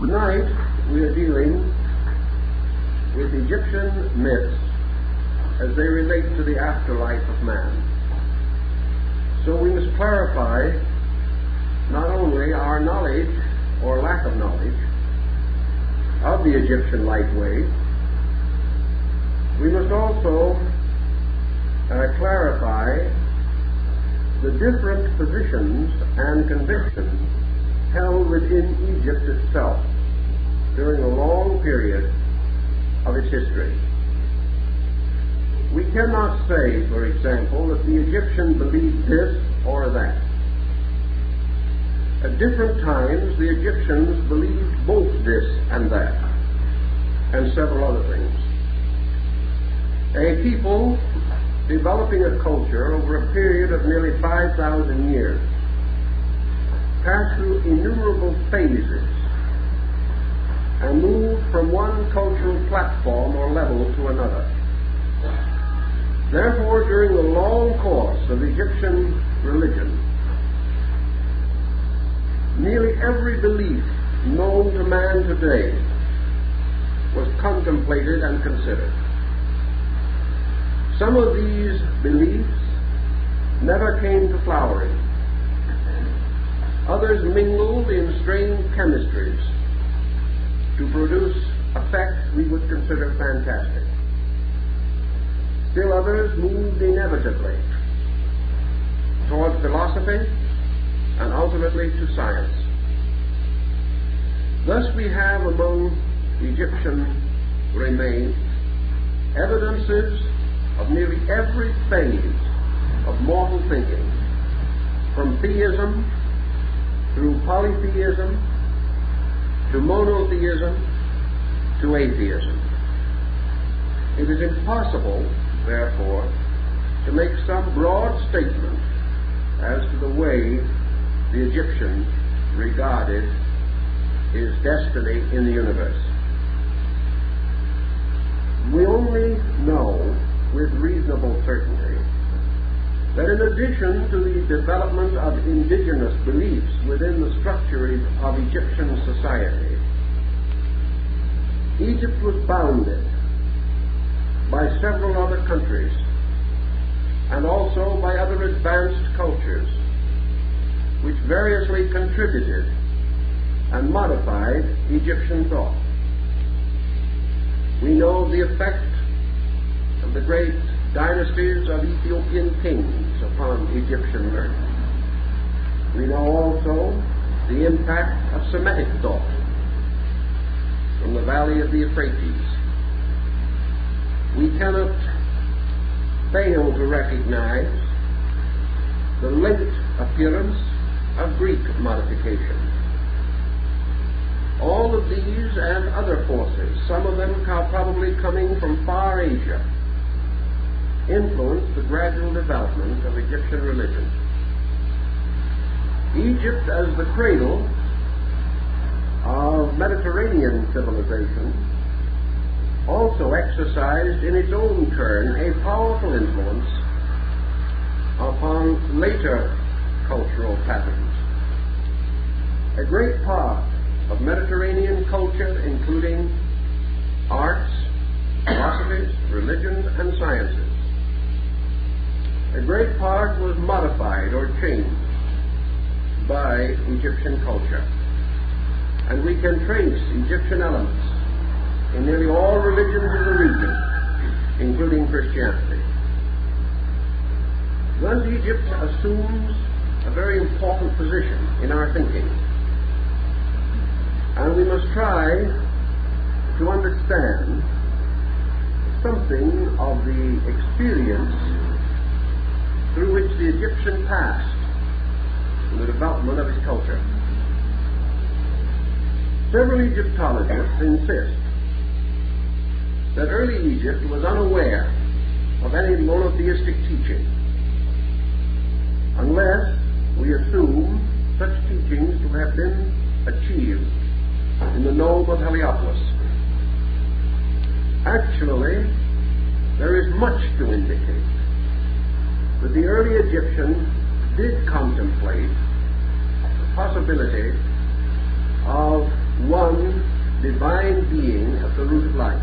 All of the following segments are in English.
Tonight we are dealing with Egyptian myths as they relate to the afterlife of man. So we must clarify not only our knowledge or lack of knowledge of the Egyptian life way, we must also clarify the different positions and convictions held within Egypt itself during a long period of its history. We cannot say, for example, that the Egyptian believed this or that. At different times, the Egyptians believed both this and that, and several other things. A people developing a culture over a period of nearly 5,000 years passed through innumerable phases and moved from one cultural platform or level to another. Therefore, during the long course of Egyptian religion, nearly every belief known to man today was contemplated and considered. Some of these beliefs never came to flowering. Others mingled in strange chemistries to produce effects we would consider fantastic. Still others moved inevitably toward philosophy and ultimately to science. Thus we have among Egyptian remains evidences of nearly every phase of mortal thinking, from theism through polytheism to monotheism to atheism. It is impossible, therefore, to make some broad statement as to the way the Egyptian regarded his destiny in the universe. We only know with reasonable certainty that in addition to the development of indigenous beliefs within the structure of Egyptian society, Egypt was bounded by several other countries and also by other advanced cultures which variously contributed and modified Egyptian thought. We know of the effect of the great dynasties of Ethiopian kings upon Egyptian learning. We know also the impact of Semitic thought from the valley of the Euphrates. We cannot fail to recognize the late appearance of Greek modification. All of these and other forces, some of them probably coming from far Asia, influenced the gradual development of Egyptian religion. Egypt, as the cradle of Mediterranean civilization, also exercised in its own turn a powerful influence upon later cultural patterns. A great part of Mediterranean culture, including arts, philosophies, religions, and sciences, a great part was modified or changed by Egyptian culture. And we can trace Egyptian elements in nearly all religions of the region, including Christianity. Thus Egypt assumes a very important position in our thinking. And we must try to understand something of the experience through which the Egyptian passed in the development of his culture. Several Egyptologists insist that early Egypt was unaware of any monotheistic teaching, unless we assume such teachings to have been achieved in the nome of Heliopolis. Actually, there is much to indicate that the early Egyptians did contemplate the possibility of one divine being at the root of life.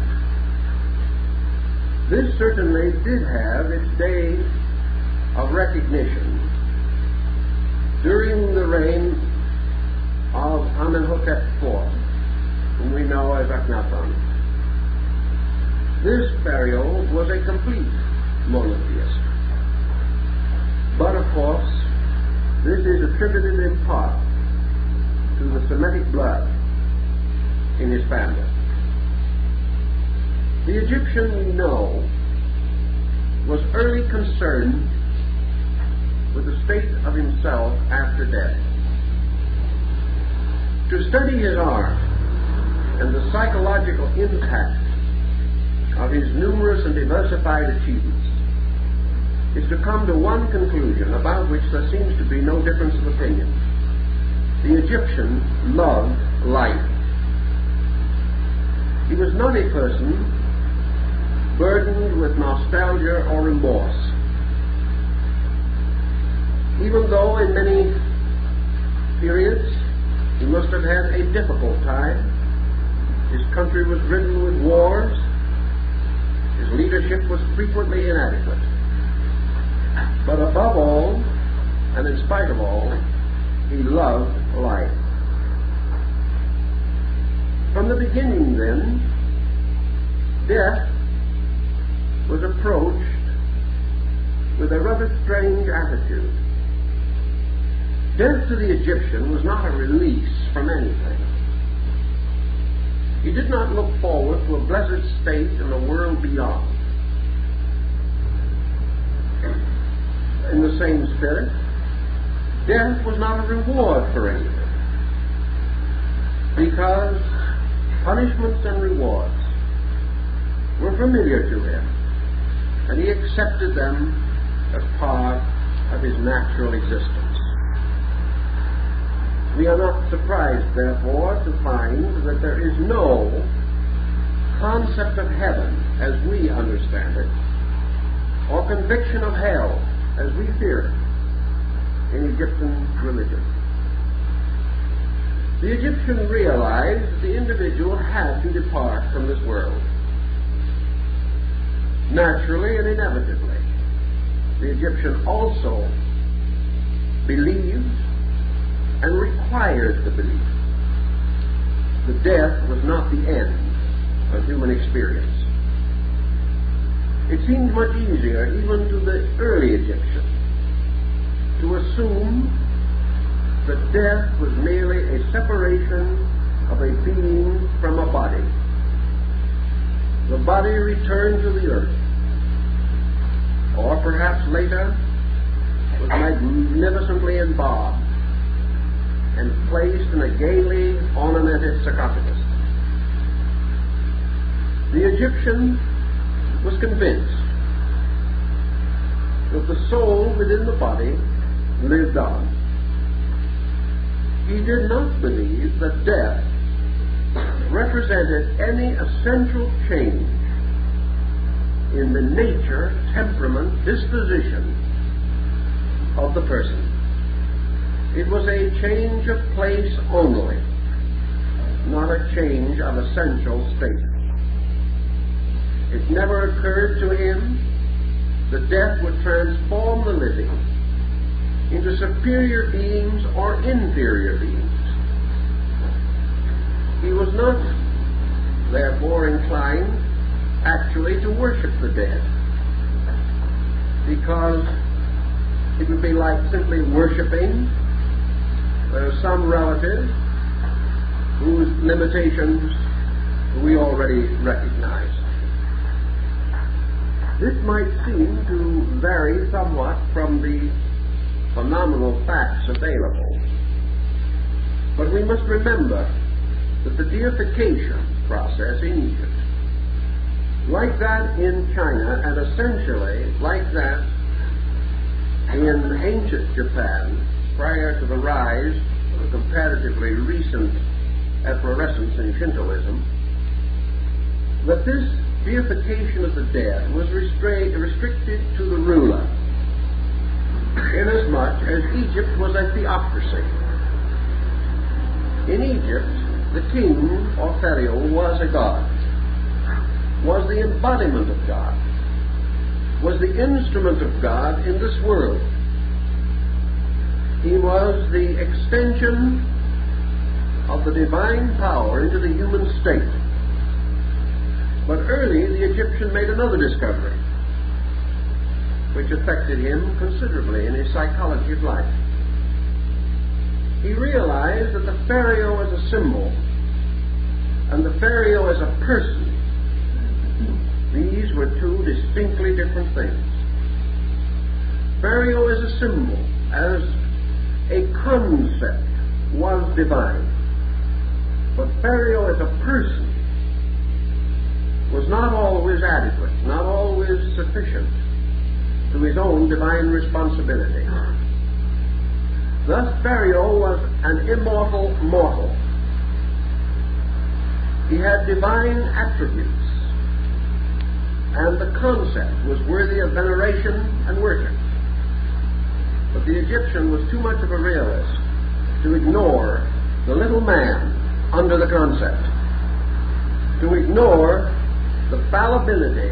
This certainly did have its day of recognition during the reign of Amenhotep IV, whom we know as Akhenaten. This pharaoh was a complete monotheist. But of course, this is attributed in part to the Semitic blood in his family. The Egyptian, we know, was early concerned with the state of himself after death. To study his art and the psychological impact of his numerous and diversified achievements is to come to one conclusion about which there seems to be no difference of opinion. The Egyptian loved life. He was not a person burdened with nostalgia or remorse. Even though in many periods he must have had a difficult time, his country was riddled with wars, his leadership was frequently inadequate. But above all, and in spite of all, he loved life. From the beginning, then, death was approached with a rather strange attitude. Death to the Egyptian was not a release from anything. He did not look forward to a blessed state in the world beyond. In the same spirit, death was not a reward for anything, because punishments and rewards were familiar to him, and he accepted them as part of his natural existence. We are not surprised, therefore, to find that there is no concept of heaven as we understand it, or conviction of hell as we fear it in Egyptian religion. The Egyptian realized that the individual had to depart from this world. Naturally and inevitably, the Egyptian also believed and required the belief that death was not the end of human experience. It seemed much easier, even to the early Egyptians, to assume that death was merely a separation of a being from a body. The body returned to the earth, or perhaps later was magnificently embalmed and placed in a gaily ornamented sarcophagus. The Egyptian was convinced that the soul within the body lived on. He did not believe that death represented any essential change in the nature, temperament, disposition of the person. It was a change of place only, not a change of essential state. It never occurred to him that death would transform the living into superior beings or inferior beings. He was not, therefore, inclined actually to worship the dead, because it would be like simply worshiping some relative whose limitations we already recognize. This might seem to vary somewhat from the phenomenal facts available, but we must remember that the deification process in Egypt, like that in China, and essentially like that in ancient Japan prior to the rise of a comparatively recent efflorescence in Shintoism, that this deification of the dead was restricted to the ruler, inasmuch as Egypt was a theocracy. In Egypt, The king, or Pharaoh, was a god, was the embodiment of God, was the instrument of God in this world. He was the extension of the divine power into the human state. But early the Egyptian made another discovery, which affected him considerably in his psychology of life. He realized that the Pharaoh as a symbol and the Pharaoh as a person, these were two distinctly different things. Pharaoh as a symbol, as a concept, was divine. But Pharaoh as a person was not always adequate, not always sufficient to his own divine responsibility. Thus Pharaoh was an immortal mortal. He had divine attributes, and the concept was worthy of veneration and worship. But the Egyptian was too much of a realist to ignore the little man under the concept, to ignore the fallibility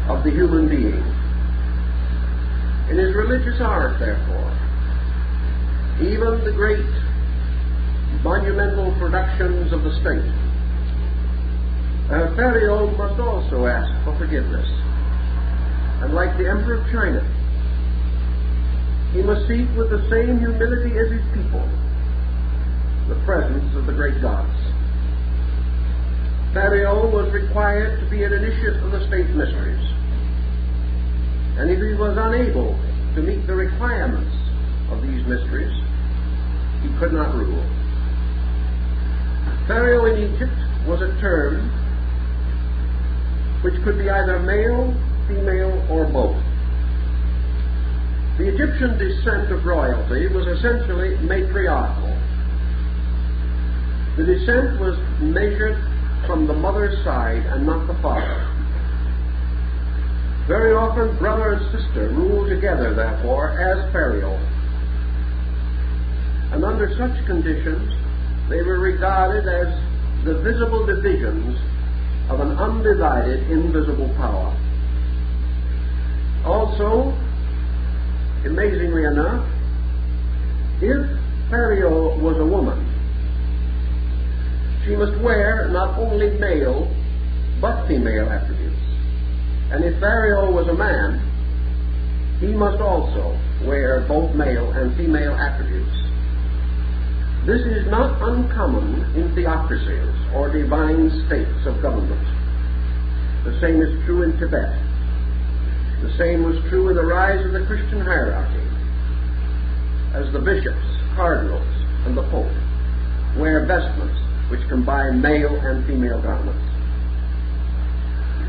of the human being. In his religious art, therefore, even the great monumental productions of the state, Pharaoh must also ask for forgiveness. And like the Emperor of China, he must seek with the same humility as his people the presence of the great gods. Pharaoh was required to be an initiate of the state mysteries. And if he was unable to meet the requirements of these mysteries, he could not rule. Pharaoh in Egypt was a term which could be either male, female, or both. The Egyptian descent of royalty was essentially matriarchal. The descent was measured from the mother's side and not the father. Very often brother and sister ruled together, therefore, as Pharaoh. And under such conditions, they were regarded as the visible divisions of an undivided, invisible power. Also, amazingly enough, if Pharaoh was a woman, she must wear not only male, but female attributes. And if Pharaoh was a man, he must also wear both male and female attributes. This is not uncommon in theocracies or divine states of government. The same is true in Tibet. The same was true in the rise of the Christian hierarchy, as the bishops, cardinals, and the pope wear vestments which combine male and female garments.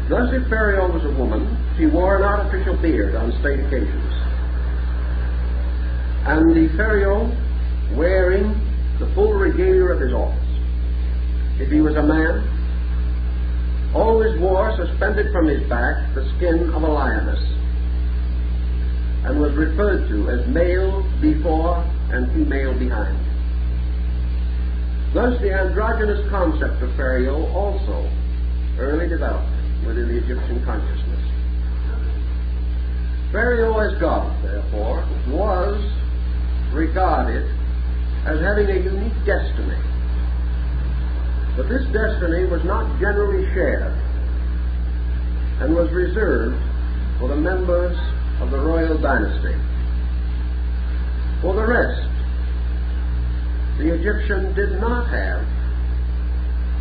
Thus, if Pharaoh was a woman, she wore an artificial beard on state occasions. And the Pharaoh wearing the full regalia of his office. If he was a man, always wore suspended from his back the skin of a lioness, and was referred to as male before and female behind. Thus the androgynous concept of Pharaoh also early developed within the Egyptian consciousness. Pharaoh as God, therefore, was regarded as having a unique destiny. But this destiny was not generally shared and was reserved for the members of the royal dynasty. For the rest, the Egyptian did not have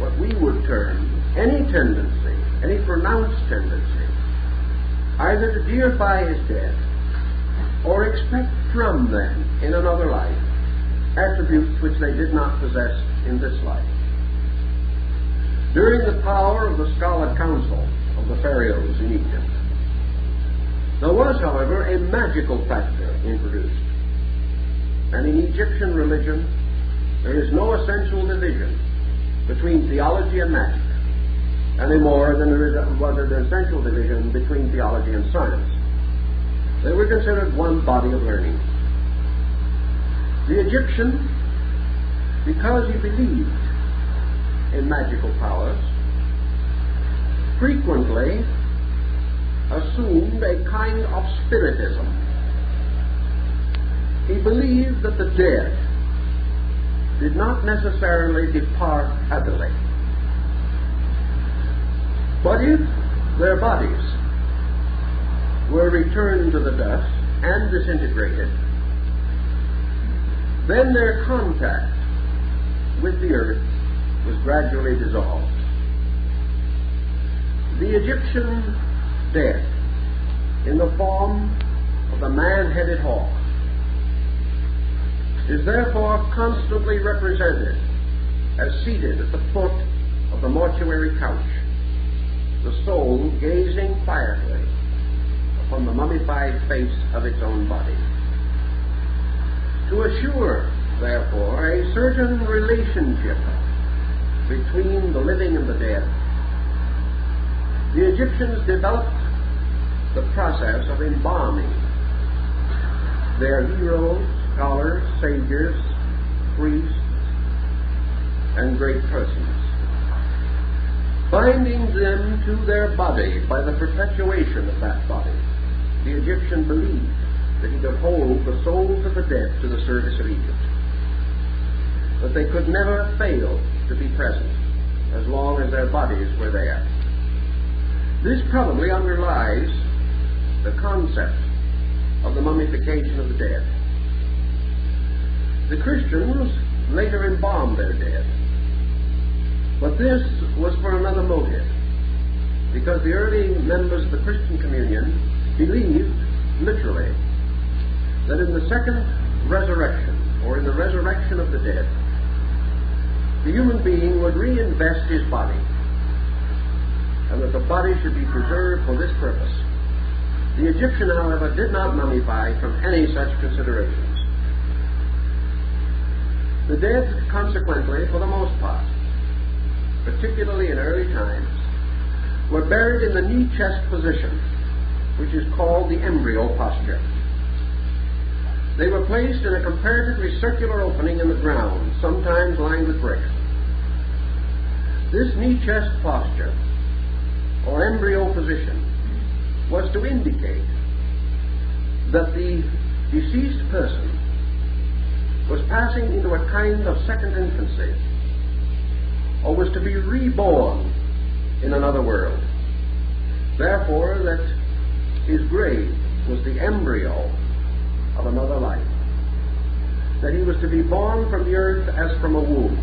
what we would term any tendency, any pronounced tendency, either to deify his dead or expect from them in another life attributes which they did not possess in this life. During the power of the Scarlet Council of the pharaohs in Egypt, there was, however, a magical factor introduced. And in Egyptian religion, there is no essential division between theology and magic, any more than there was an essential division between theology and science. They were considered one body of learning. The Egyptian, because he believed in magical powers, frequently assumed a kind of spiritism. He believed that the dead did not necessarily depart happily, but if their bodies were returned to the dust and disintegrated, then their contact with the earth was gradually dissolved. The Egyptian dead, in the form of the man-headed hawk, is therefore constantly represented as seated at the foot of the mortuary couch, the soul gazing quietly upon the mummified face of its own body. To assure, therefore, a certain relationship between the living and the dead, the Egyptians developed the process of embalming their heroes, scholars, sages, priests, and great persons, binding them to their body by the perpetuation of that body. The Egyptian believed that he could hold the souls of the dead to the service of Egypt, that they could never fail to be present as long as their bodies were there. This probably underlies the concept of the mummification of the dead. The Christians later embalmed their dead, but this was for another motive, because the early members of the Christian communion believed, literally, that in the second resurrection, or in the resurrection of the dead, the human being would reinvest his body, and that the body should be preserved for this purpose. The Egyptian, however, did not mummify from any such considerations. The dead, consequently, for the most part, particularly in early times, were buried in the knee-chest position, which is called the embryo posture. They were placed in a comparatively circular opening in the ground, sometimes lined with bricks. This knee-chest posture, or embryo position, was to indicate that the deceased person was passing into a kind of second infancy, or was to be reborn in another world. Therefore, that his grave was the embryo of another life, that he was to be born from the earth as from a womb.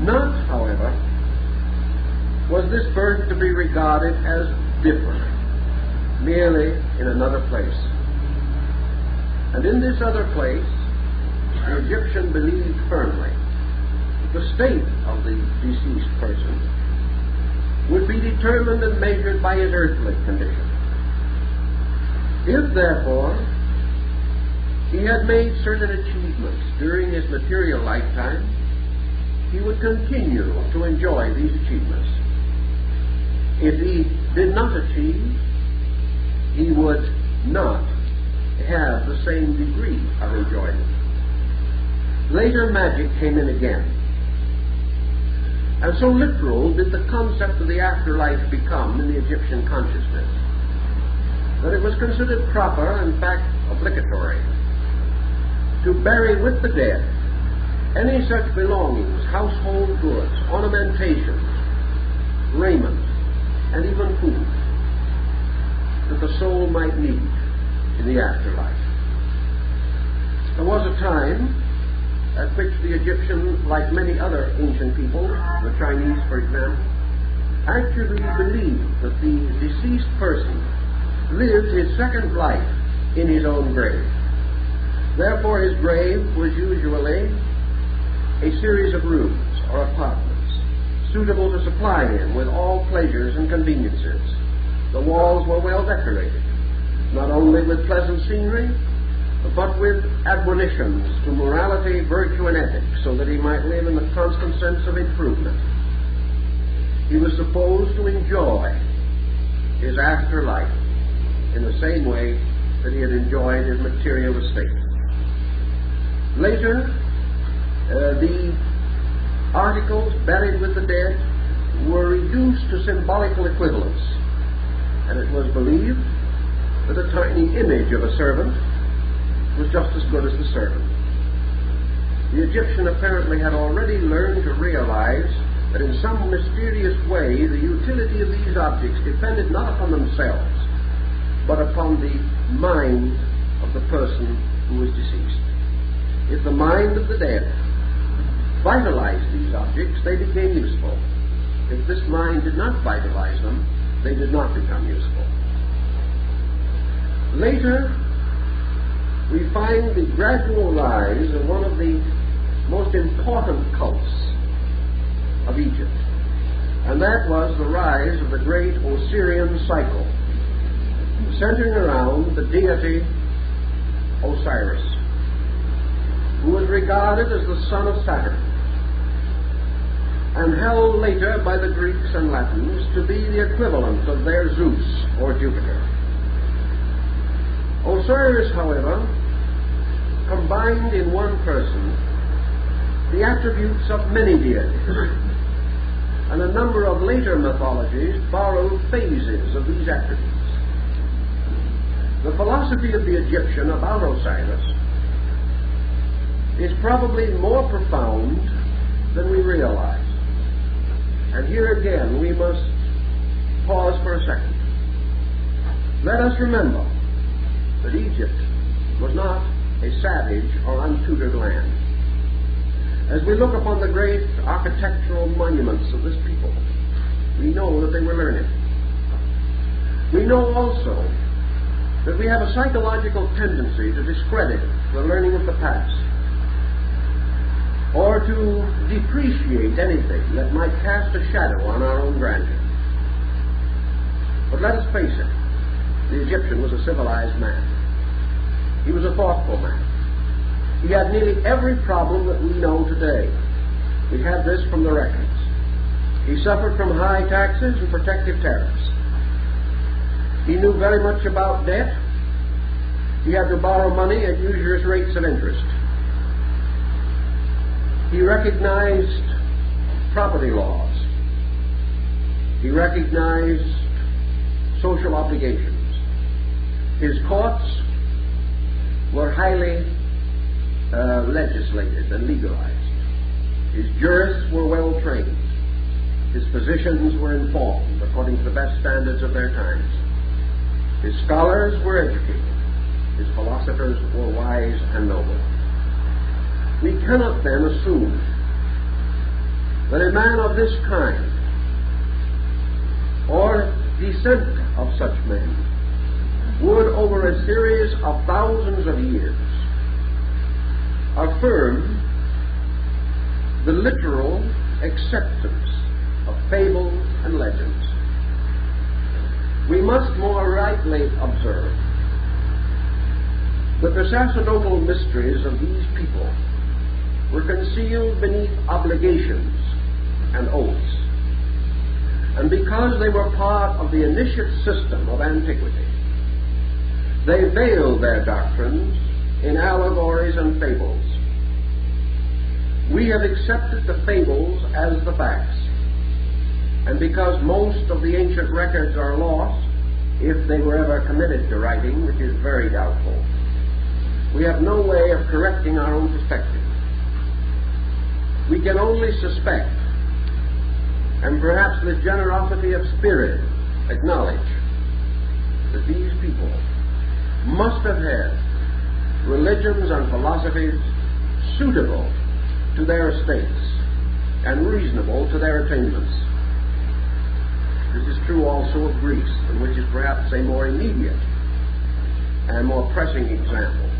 Not, however, was this birth to be regarded as different, merely in another place. And in this other place, the Egyptian believed firmly that the state of the deceased person would be determined and measured by his earthly condition. If, therefore, he had made certain achievements during his material lifetime, he would continue to enjoy these achievements. If he did not achieve, he would not have the same degree of enjoyment. Later, magic came in again. And so literal did the concept of the afterlife become in the Egyptian consciousness, that it was considered proper, in fact obligatory, to bury with the dead any such belongings, household goods, ornamentations, raiment, and even food that the soul might need in the afterlife. There was a time at which the Egyptians, like many other ancient people, the Chinese for example, actually believed that the deceased person lived his second life in his own grave. Therefore, his grave was usually a series of rooms or apartments, suitable to supply him with all pleasures and conveniences. The walls were well decorated, not only with pleasant scenery, but with admonitions to morality, virtue, and ethics, so that he might live in the constant sense of improvement. He was supposed to enjoy his afterlife in the same way that he had enjoyed his material estate. Later, the articles buried with the dead were reduced to symbolical equivalents, and it was believed that a tiny image of a servant was just as good as the servant. The Egyptian apparently had already learned to realize that in some mysterious way the utility of these objects depended not upon themselves, but upon the mind of the person who was deceased. If the mind of the dead vitalized these objects, they became useful. If this mind did not vitalize them, they did not become useful. Later, we find the gradual rise of one of the most important cults of Egypt, and that was the rise of the great Osirian cycle, centering around the deity Osiris, who was regarded as the son of Saturn, and held later by the Greeks and Latins to be the equivalent of their Zeus or Jupiter. Osiris, however, combined in one person the attributes of many deities, and a number of later mythologies borrowed phases of these attributes. The philosophy of the Egyptian about Osiris is probably more profound than we realize. And here again we must pause for a second. Let us remember that Egypt was not a savage or untutored land. As we look upon the great architectural monuments of this people, we know that they were learned. We know also that we have a psychological tendency to discredit the learning of the past, or to depreciate anything that might cast a shadow on our own grandeur. But let us face it, the Egyptian was a civilized man. He was a thoughtful man. He had nearly every problem that we know today. We have this from the records. He suffered from high taxes and protective tariffs. He knew very much about debt. He had to borrow money at usurious rates of interest. He recognized property laws. He recognized social obligations. His courts were highly legislated and legalized. His jurists were well trained. His physicians were informed according to the best standards of their times. His scholars were educated. His philosophers were wise and noble. We cannot then assume that a man of this kind, or descent of such men, would over a series of thousands of years affirm the literal acceptance of fables and legends. We must more rightly observe that the sacerdotal mysteries of these people were concealed beneath obligations and oaths, and because they were part of the initiate system of antiquity, they veiled their doctrines in allegories and fables. We have accepted the fables as the facts, and because most of the ancient records are lost, if they were ever committed to writing, which is very doubtful, we have no way of correcting our own perspective. We can only suspect, and perhaps with generosity of spirit acknowledge, that these people must have had religions and philosophies suitable to their estates and reasonable to their attainments. This is true also of Greece, and which is perhaps a more immediate and more pressing example.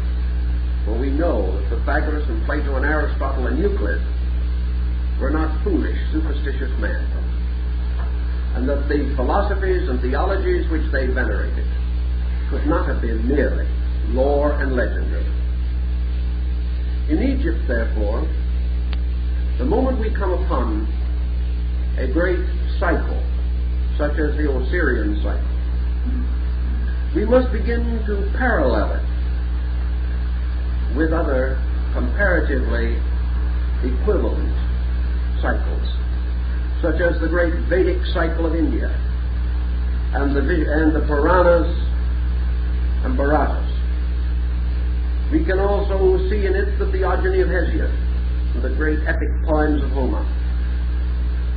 For we know that Pythagoras and Plato and Aristotle and Euclid were not foolish, superstitious men, and that the philosophies and theologies which they venerated could not have been merely lore and legendary. In Egypt, therefore, the moment we come upon a great cycle, such as the Osirian cycle, we must begin to parallel it with other comparatively equivalent cycles, such as the great Vedic cycle of India, and the Puranas and Bharatas. We can also see in it the theogony of Hesiod and the great epic poems of Homer.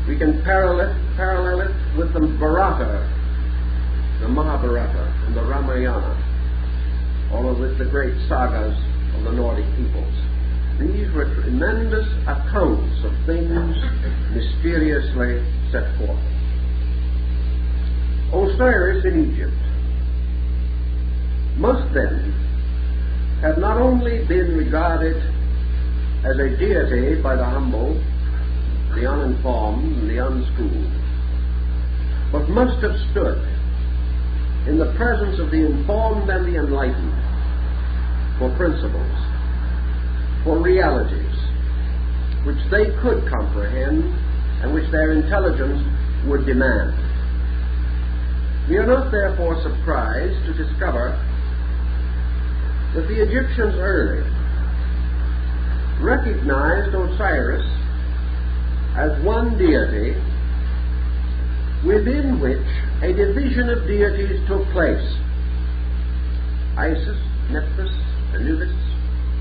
We can parallel it with the Bharata, the Mahabharata, and the Ramayana, all of it the great sagas of the Nordic peoples. These were tremendous accounts of things mysteriously set forth. Osiris in Egypt must then have not only been regarded as a deity by the humble, the uninformed, and the unschooled, but must have stood in the presence of the informed and the enlightened for principles, for realities, which they could comprehend and which their intelligence would demand. We are not therefore surprised to discover that the Egyptians early recognized Osiris as one deity within which a division of deities took place. Isis, Nephthys, Anubis,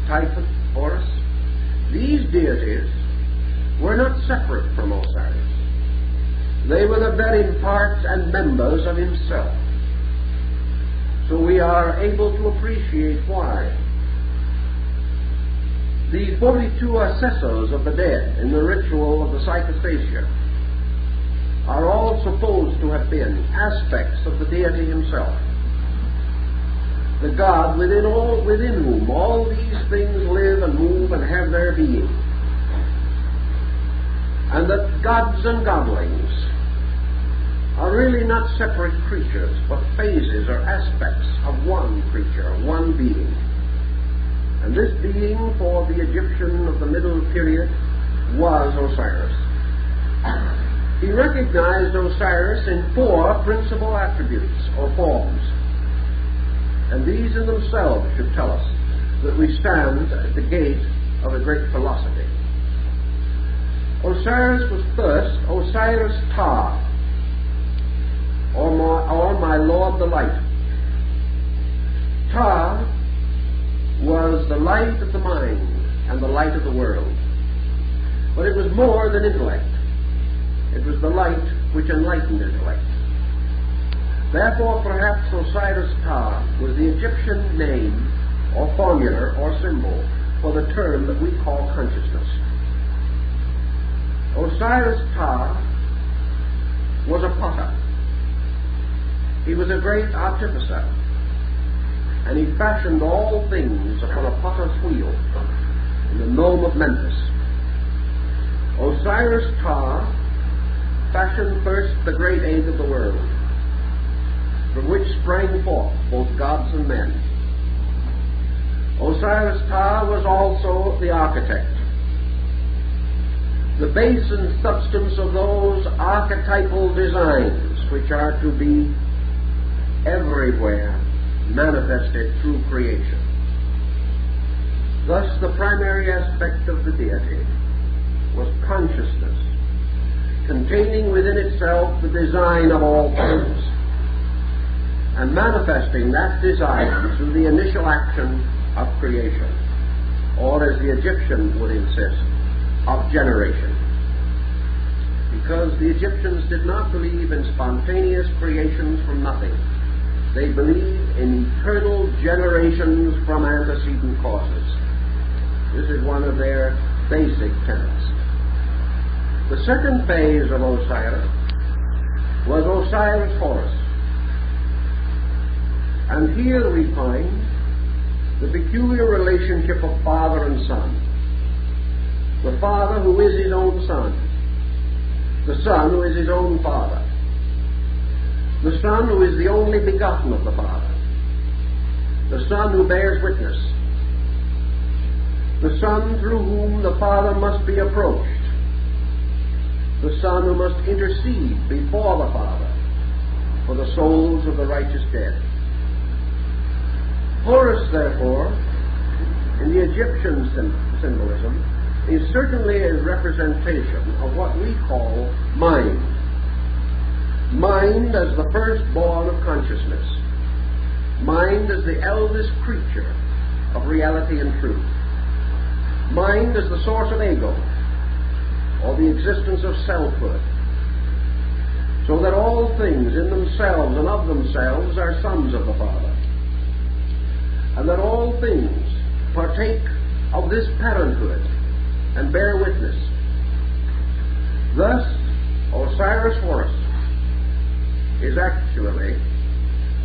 Typhon, Horus. These deities were not separate from Osiris. They were the very parts and members of himself. So we are able to appreciate why the 42 assessors of the dead in the ritual of the psychostasia are all supposed to have been aspects of the deity himself, the God within whom all these things live and move and have their being, and that gods and godlings are really not separate creatures, but phases or aspects of one creature, one being. And this being for the Egyptian of the Middle Period was Osiris. He recognized Osiris in 4 principal attributes or forms, and these in themselves should tell us that we stand at the gate of a great philosophy. Osiris was first Osiris Ptah, or my Lord the Light. Ptah was the light of the mind and the light of the world. But it was more than intellect. It was the light which enlightened intellect. Therefore, perhaps Osiris Ptah was the Egyptian name or formula or symbol for the term that we call consciousness. Osiris Ptah was a potter. He was a great artificer, and he fashioned all things upon a potter's wheel in the nome of Memphis. Osiris Ptah fashioned first the great egg of the world, from which sprang forth both gods and men. Osiris Ptah was also the architect, the base and substance of those archetypal designs which are to be everywhere manifested through creation. Thus, the primary aspect of the deity was consciousness, containing within itself the design of all things, and manifesting that design through the initial action of creation, or as the Egyptian would insist, of generation. Because the Egyptians did not believe in spontaneous creations from nothing. They believed in eternal generations from antecedent causes. This is one of their basic tenets. The second phase of Osiris was Osiris Horus. And here we find the peculiar relationship of father and son. The father who is his own son. The son who is his own father. The Son who is the only begotten of the Father. The Son who bears witness. The Son through whom the Father must be approached. The Son who must intercede before the Father for the souls of the righteous dead. Horus, therefore, in the Egyptian symbolism, is certainly a representation of what we call mind. Mind as the firstborn of consciousness. Mind as the eldest creature of reality and truth. Mind as the source of ego, or the existence of selfhood, so that all things in themselves and of themselves are sons of the Father, and that all things partake of this parenthood and bear witness. Thus, Osiris Horus is actually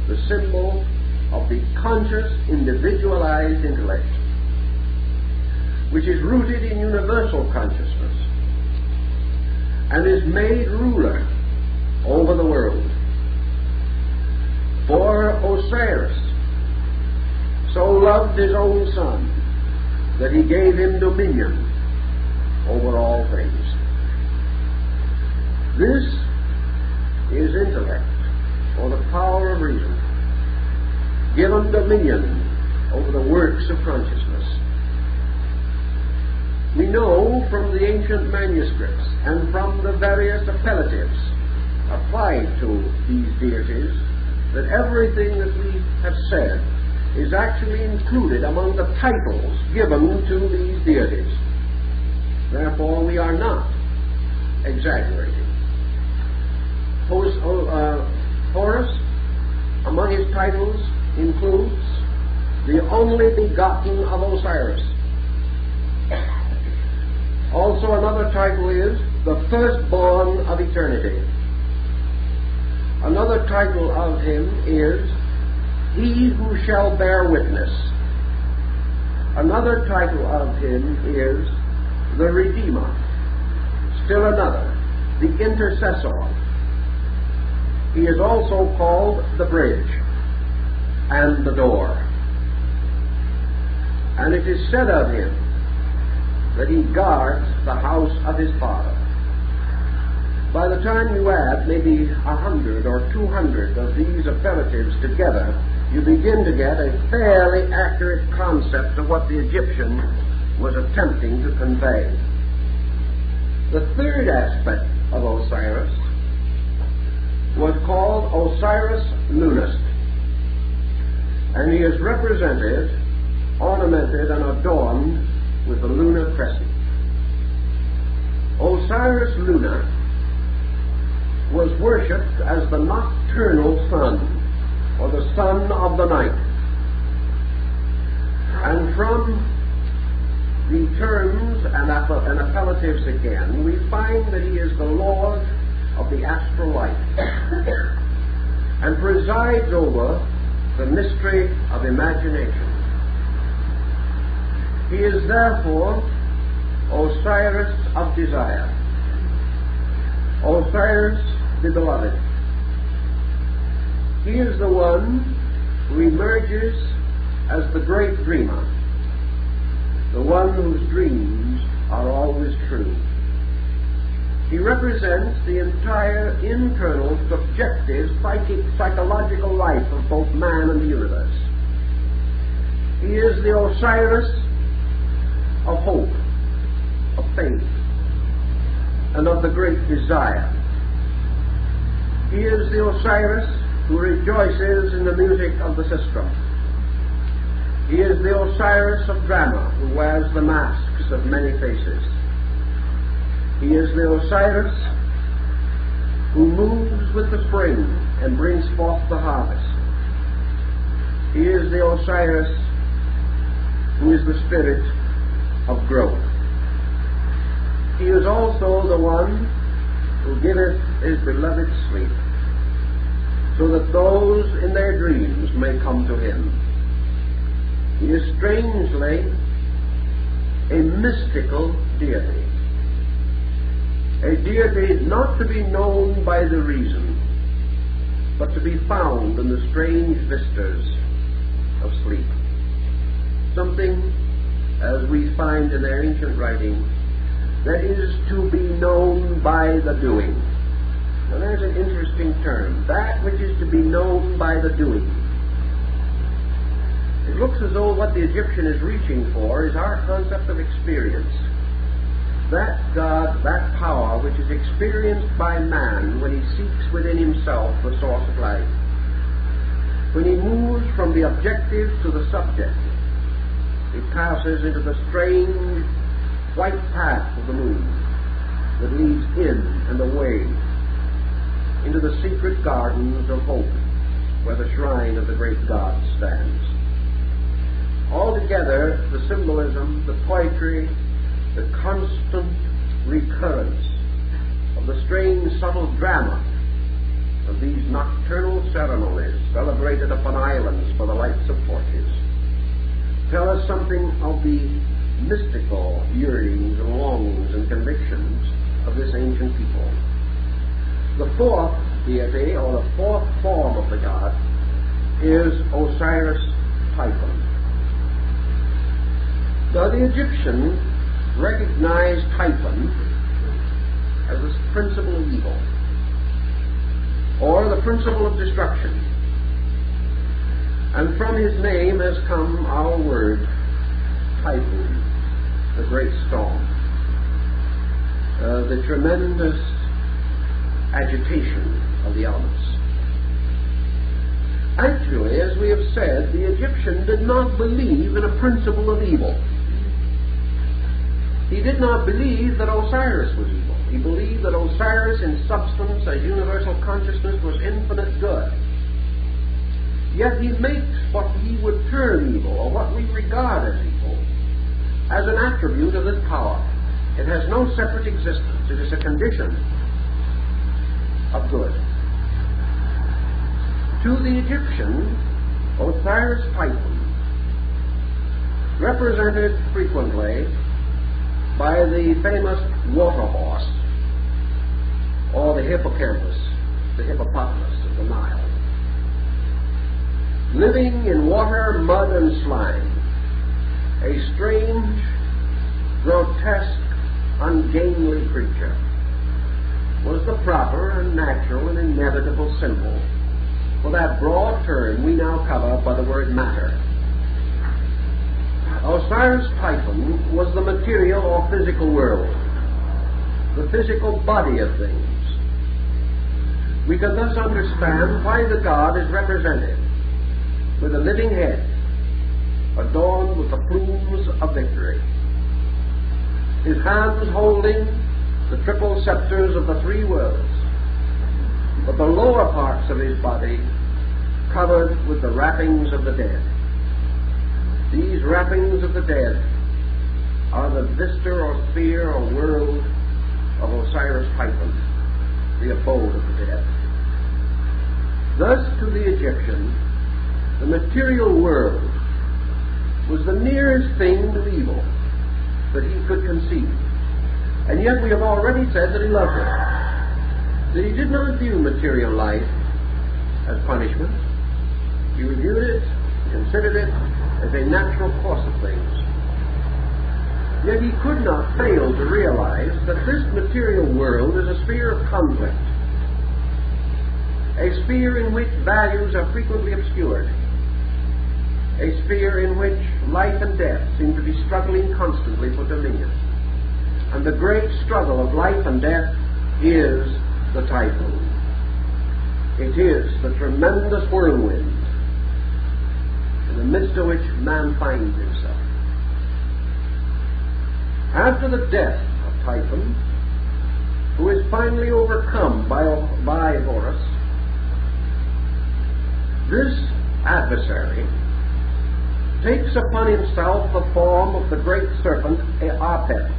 the symbol of the conscious, individualized intellect, which is rooted in universal consciousness and is made ruler over the world. For Osiris so loved his own son that he gave him dominion over all things. This is intellect, or the power of reason, given dominion over the works of consciousness. We know from the ancient manuscripts and from the various appellatives applied to these deities that everything that we have said is actually included among the titles given to these deities. Therefore, we are not exaggerating. Horus, among his titles, includes the only begotten of Osiris. Also, another title is the firstborn of eternity. Another title of him is he who shall bear witness. Another title of him is the Redeemer. Still another, the Intercessor. He is also called the Bridge and the Door. And it is said of him that he guards the house of his Father. By the time you add maybe 100 or 200 of these appellatives together, you begin to get a fairly accurate concept of what the Egyptian was attempting to convey. The third aspect of Osiris was called Osiris Lunus, and he is represented, ornamented, and adorned with the lunar crescent. Osiris Luna was worshipped as the nocturnal sun, or the sun of the night. And from the terms and appellatives again, we find that he is the Lord of the astral light and presides over the mystery of imagination. He is therefore Osiris of desire, Osiris the beloved. He is the one who emerges as the great dreamer, the one whose dreams are always true. He represents the entire internal, subjective, psychological life of both man and the universe. He is the Osiris of hope, of faith, and of the great desire. He is the Osiris who rejoices in the music of the sistrum. He is the Osiris of drama who wears the masks of many faces. He is the Osiris who moves with the spring and brings forth the harvest. He is the Osiris who is the spirit of growth. He is also the one who giveth his beloved sleep, so that those in their dreams may come to him. He is strangely a mystical deity, a deity not to be known by the reason, but to be found in the strange vistas of sleep. Something, as we find in their ancient writing, that is to be known by the doing. Now there's an interesting term, that which is to be known by the doing. It looks as though what the Egyptian is reaching for is our concept of experience. that God, that power which is experienced by man when he seeks within himself the source of life, when he moves from the objective to the subjective, he passes into the strange white path of the moon that leads in and away into the secret gardens of hope where the shrine of the great God stands. Altogether, the symbolism, the poetry, the constant recurrence of the strange, subtle drama of these nocturnal ceremonies celebrated upon islands by the lights of torches tell us something of the mystical yearnings and longings and convictions of this ancient people. The fourth deity, or the fourth form of the god, is Osiris Typhon. Now, the Egyptians recognized Typhon as the principle of evil, or the principle of destruction. And from his name has come our word, typhoon, the great storm, the tremendous agitation of the elements. Actually, as we have said, the Egyptian did not believe in a principle of evil. He did not believe that Osiris was evil. He believed that Osiris in substance, as universal consciousness, was infinite good. Yet he makes what he would term evil, or what we regard as evil, as an attribute of this power. It has no separate existence. It is a condition of good. To the Egyptian, Osiris Typhon, represented frequently by the famous water horse, or the hippocampus, the hippopotamus of the Nile, living in water, mud, and slime, a strange, grotesque, ungainly creature, was the proper and natural and inevitable symbol for that broad term we now cover by the word matter. Osiris Typhon was the material or physical world, the physical body of things. We can thus understand why the god is represented with a living head adorned with the plumes of victory, his hands holding the triple scepters of the three worlds, but the lower parts of his body covered with the wrappings of the dead. These wrappings of the dead are the vista or sphere or world of Osiris Typhon, the abode of the dead. Thus, to the Egyptian, the material world was the nearest thing to evil that he could conceive. And yet we have already said that he loved it, that he did not view material life as punishment. He reviewed it, considered it as a natural course of things. Yet he could not fail to realize that this material world is a sphere of conflict, a sphere in which values are frequently obscured, a sphere in which life and death seem to be struggling constantly for dominion. And the great struggle of life and death is the typhoon. It is the tremendous whirlwind in the midst of which man finds himself. After the death of Typhon, who is finally overcome by Horus, this adversary takes upon himself the form of the great serpent Apep.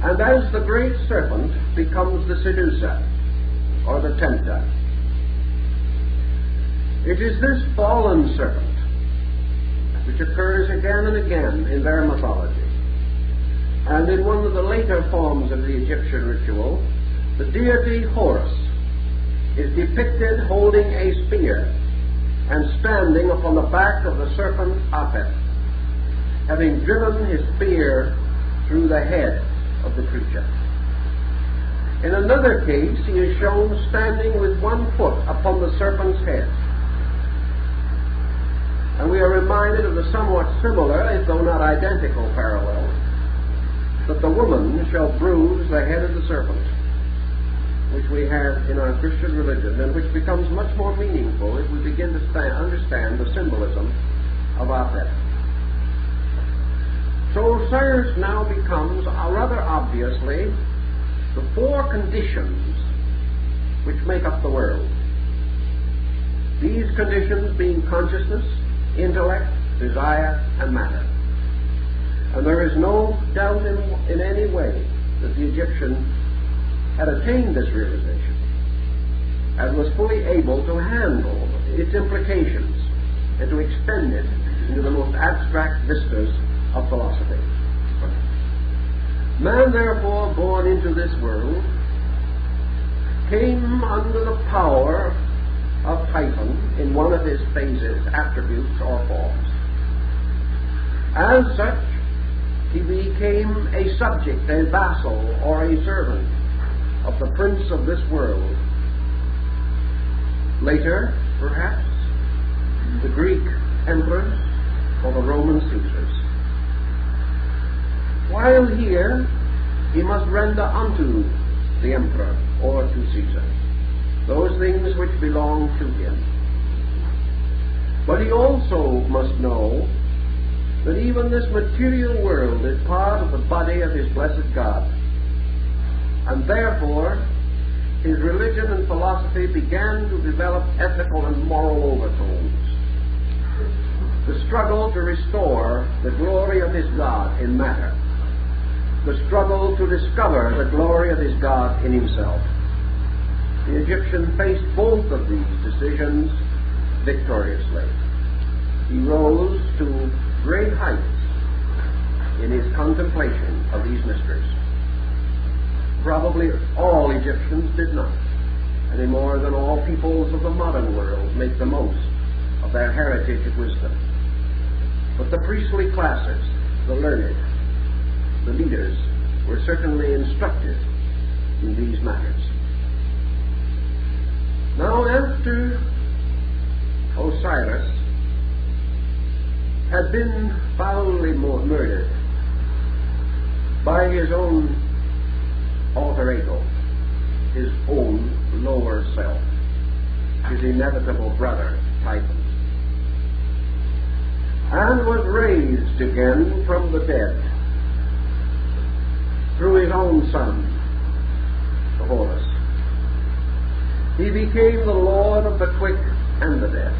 And as the great serpent becomes the seducer, or the tempter, it is this fallen serpent which occurs again and again in their mythology. And in one of the later forms of the Egyptian ritual, the deity Horus is depicted holding a spear and standing upon the back of the serpent Apep, having driven his spear through the head of the creature. In another case, he is shown standing with one foot upon the serpent's head. And we are reminded of the somewhat similar, if though not identical, parallel that the woman shall bruise the head of the serpent, which we have in our Christian religion, and which becomes much more meaningful if we begin to understand the symbolism of Afterlife. So Osiris now becomes, rather obviously, the four conditions which make up the world. These conditions being consciousness, intellect, desire, and matter. And there is no doubt in any way that the Egyptian had attained this realization and was fully able to handle its implications and to extend it into the most abstract vistas of philosophy. Man, therefore, born into this world, came under the power of Typhon in one of his phases, attributes, or forms. As such, he became a subject, a vassal, or a servant of the prince of this world. Later, perhaps, the Greek emperors or the Roman Caesars. While here, he must render unto the emperor or to Caesar those things which belong to him. But he also must know that even this material world is part of the body of his blessed God, and therefore his religion and philosophy began to develop ethical and moral overtones. The struggle to restore the glory of his God in matter. The struggle to discover the glory of his God in himself. The Egyptian faced both of these decisions victoriously. He rose to great heights in his contemplation of these mysteries. Probably all Egyptians did not, any more than all peoples of the modern world make the most of their heritage of wisdom. But the priestly classes, the learned, the leaders, were certainly instructed in these matters. Now, after Osiris had been foully murdered by his own alter ego, his own lower self, his inevitable brother, Typhon, and was raised again from the dead through his own son, the Horus. He became the Lord of the quick and the dead,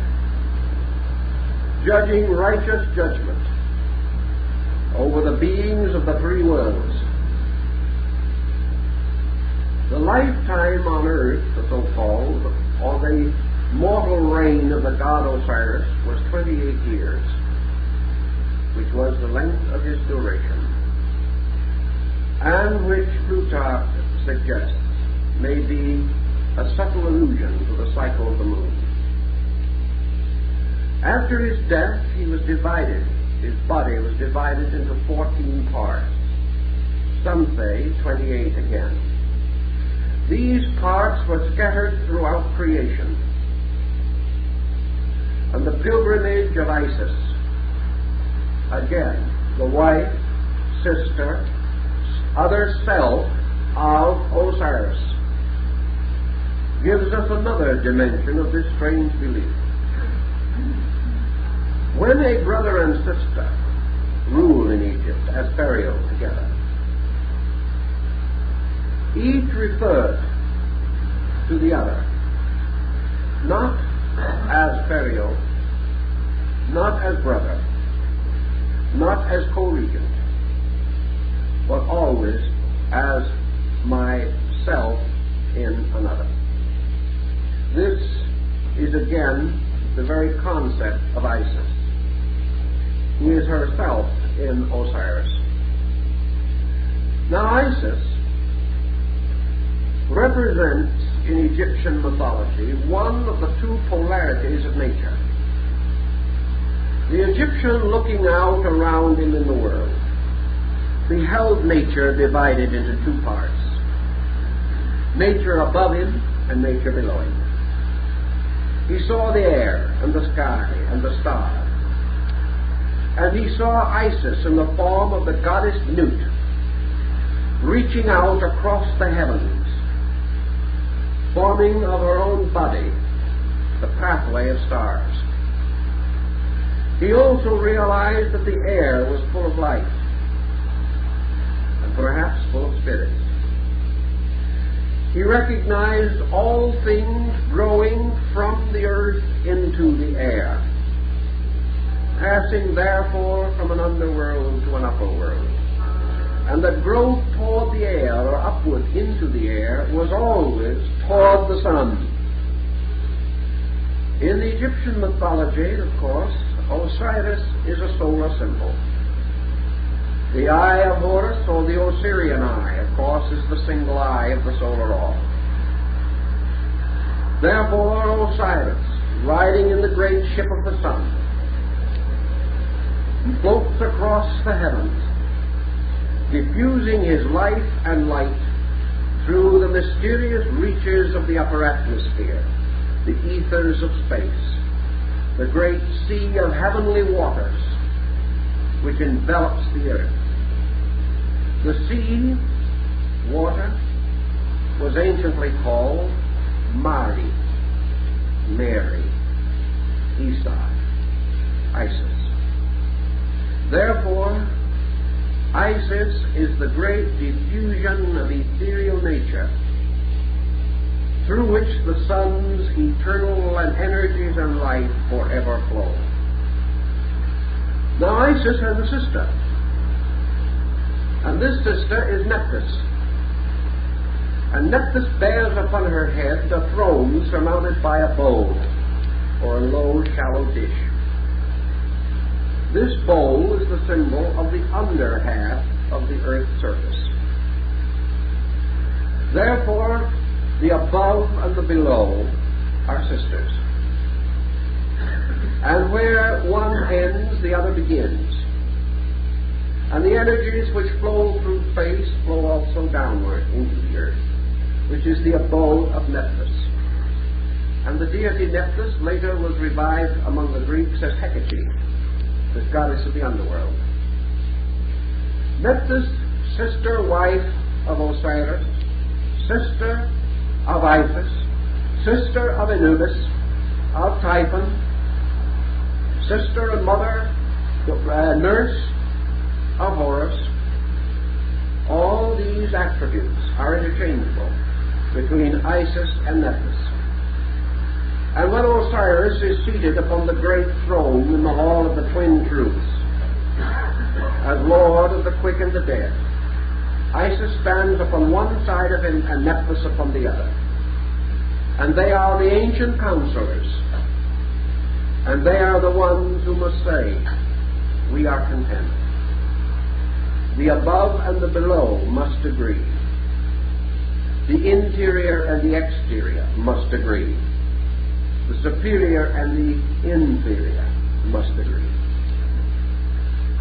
judging righteous judgment over the beings of the three worlds. The lifetime on earth, the so-called, or the mortal reign of the god Osiris, was 28 years, which was the length of his duration, and which Plutarch suggests may be a subtle allusion to the cycle of the moon. After his death, he was divided. His body was divided into 14 parts. Some say 28 again. These parts were scattered throughout creation. And the pilgrimage of Isis, again, the wife, sister, other self of Osiris, gives us another dimension of this strange belief. When a brother and sister rule in Egypt as Pharaoh together, each referred to the other, not as Pharaoh, not as brother, not as co-regent, but always as myself in another. This is again the very concept of Isis, who is herself in Osiris. Now Isis represents in Egyptian mythology one of the two polarities of nature. The Egyptian, looking out around him in the world, beheld nature divided into two parts: nature above him and nature below him. He saw the air and the sky and the stars, and he saw Isis in the form of the goddess Nut, reaching out across the heavens, forming of her own body the pathway of stars. He also realized that the air was full of life, and perhaps full of spirits. He recognized all things growing from the earth into the air, passing therefore from an underworld to an upper world. And that growth toward the air, or upward into the air, was always toward the sun. In the Egyptian mythology, of course, Osiris is a solar symbol. The eye of Horus, or the Osirian eye, of course, is the single eye of the solar orb. Therefore, Osiris, riding in the great ship of the sun, floats across the heavens, diffusing his life and light through the mysterious reaches of the upper atmosphere, the ethers of space, the great sea of heavenly waters which envelops the earth. The sea, water, was anciently called Mari, Mary, Esau, Isis. Therefore, Isis is the great diffusion of ethereal nature through which the sun's eternal and energies and life forever flow. Now Isis has a sister, and this sister is Nephthys. And Nephthys bears upon her head a throne surmounted by a bowl, or a low, shallow dish. This bowl is the symbol of the under half of the earth's surface. Therefore, the above and the below are sisters. And where one ends, the other begins. And the energies which flow through space flow also downward into the earth, which is the abode of Nephthys. And the deity Nephthys later was revived among the Greeks as Hecate, the goddess of the underworld. Nephthys, sister, wife of Osiris, sister of Isis, sister of Anubis, of Typhon, sister and mother, nurse of Horus. All these attributes are interchangeable between Isis and Nephthys. And when Osiris is seated upon the great throne in the hall of the twin truths, as Lord of the quick and the dead, Isis stands upon one side of him and Nephthys upon the other. And they are the ancient counselors, and they are the ones who must say, we are content. The above and the below must agree. The interior and the exterior must agree. The superior and the inferior must agree.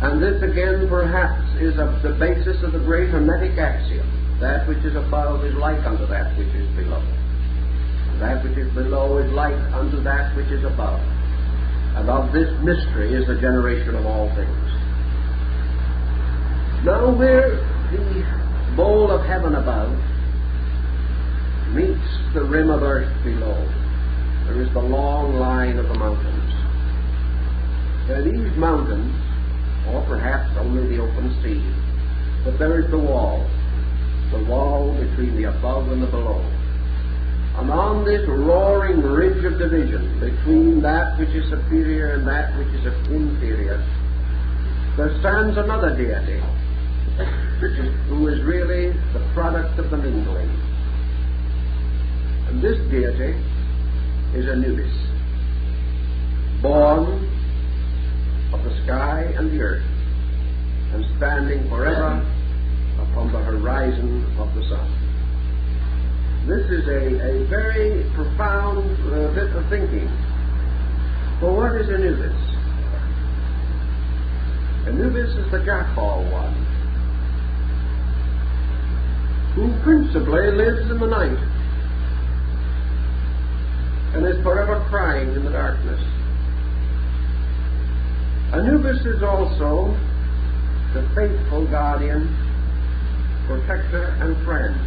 And this again perhaps is the basis of the great Hermetic axiom. That which is above is like unto that which is below. And that which is below is like unto that which is above. And of this mystery is the generation of all things. Now where the bowl of heaven above meets the rim of earth below, there is the long line of the mountains. Now these mountains, or perhaps only the open sea, but there is the wall between the above and the below. And on this roaring ridge of division between that which is superior and that which is inferior, there stands another deity, who is really the product of the mingling. And this deity is Anubis, born of the sky and the earth, and standing forever upon the horizon of the sun. This is a very profound bit of thinking. For what is Anubis? Anubis is the jackal one, who principally lives in the night and is forever crying in the darkness. Anubis is also the faithful guardian protector and friend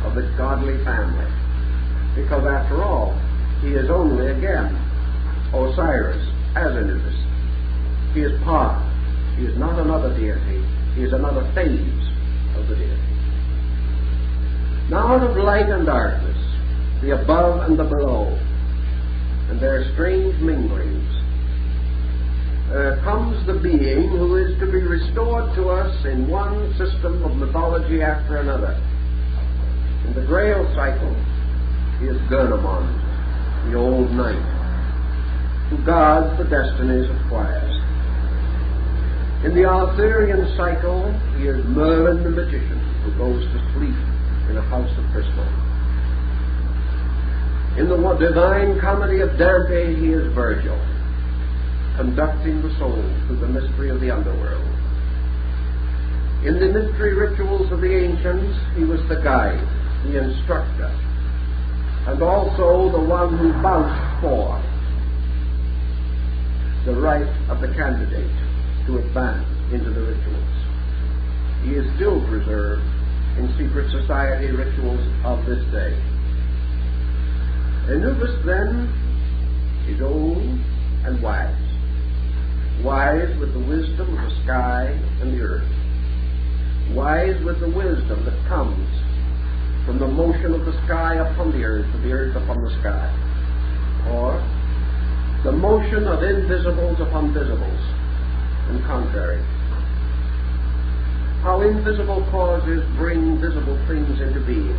of the godly family. Because after all, he is only again Osiris as Anubis. He is part. He is not another deity. He is another phase of the deity. Now out of light and darkness, the above and the below, and their strange minglings, comes the being who is to be restored to us in one system of mythology after another. In the Grail cycle, he is Gurnemon, the old knight, who guards the destinies of choirs. In the Arthurian cycle, he is Merlin the magician, who goes to sleep in a house of crystal. In the Divine Comedy of Dante, he is Virgil, conducting the soul through the mystery of the underworld. In the mystery rituals of the ancients, he was the guide, the instructor, and also the one who vouched for the right of the candidate to advance into the rituals. He is still preserved in secret society rituals of this day. Anubis, then, is old and wise. Wise with the wisdom of the sky and the earth. Wise with the wisdom that comes from the motion of the sky upon the earth and the earth upon the sky. Or the motion of invisibles upon visibles, and contrary. How invisible causes bring visible things into being,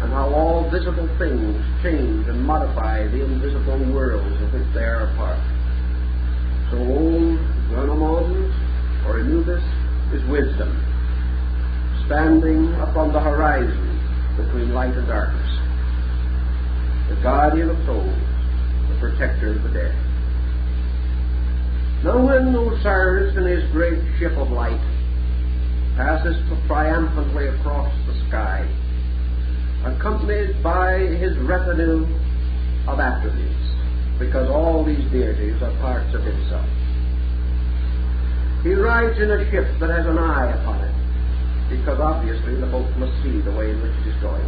and how all visible things change and modify the invisible worlds of which they are a part. So old Gurnemon, or Anubis, is wisdom, standing upon the horizon between light and darkness, the guardian of souls, the protector of the dead. Now when Osiris in his great ship of light passes triumphantly across the sky, accompanied by his retinue of attributes, because all these deities are parts of himself, he rides in a ship that has an eye upon it, because obviously the boat must see the way in which it is going.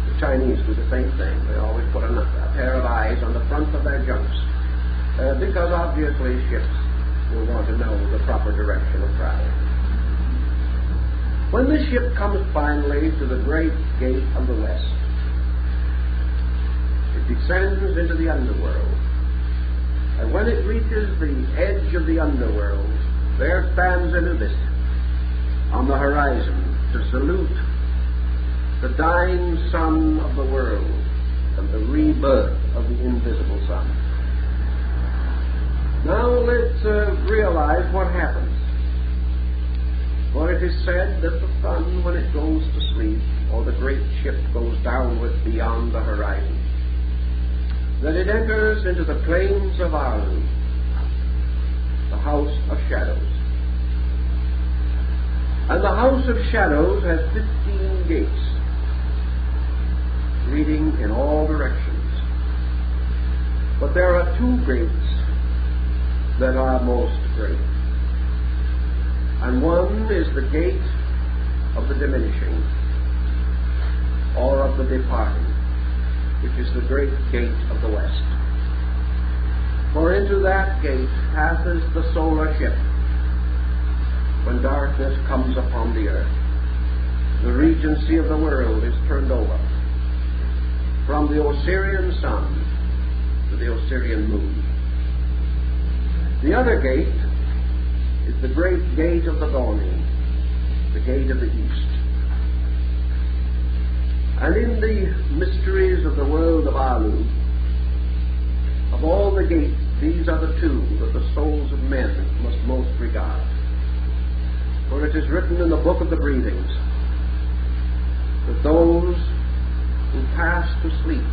The Chinese do the same thing. They always put a pair of eyes on the front of their junks, because obviously ships will want to know the proper direction of travel. When the ship comes finally to the great gate of the west, it descends into the underworld. And when it reaches the edge of the underworld, there stands Anubis on the horizon to salute the dying sun of the world and the rebirth of the invisible sun. Now let's realize what happens. For it is said that the sun, when it goes to sleep, or the great ship goes downward beyond the horizon, that it enters into the plains of Alu, the house of shadows. And the house of shadows has 15 gates, leading in all directions. But there are 2 gates that are most great. And one is the gate of the diminishing, or of the departing, which is the great gate of the west. For into that gate passes the solar ship when darkness comes upon the earth. The regency of the world is turned over from the Osirian sun to the Osirian moon. The other gate is the great gate of the dawning, the gate of the east. And in the mysteries of the world of Alu, of all the gates, these are the 2 that the souls of men must most regard. For it is written in the book of the breathings that those who pass to sleep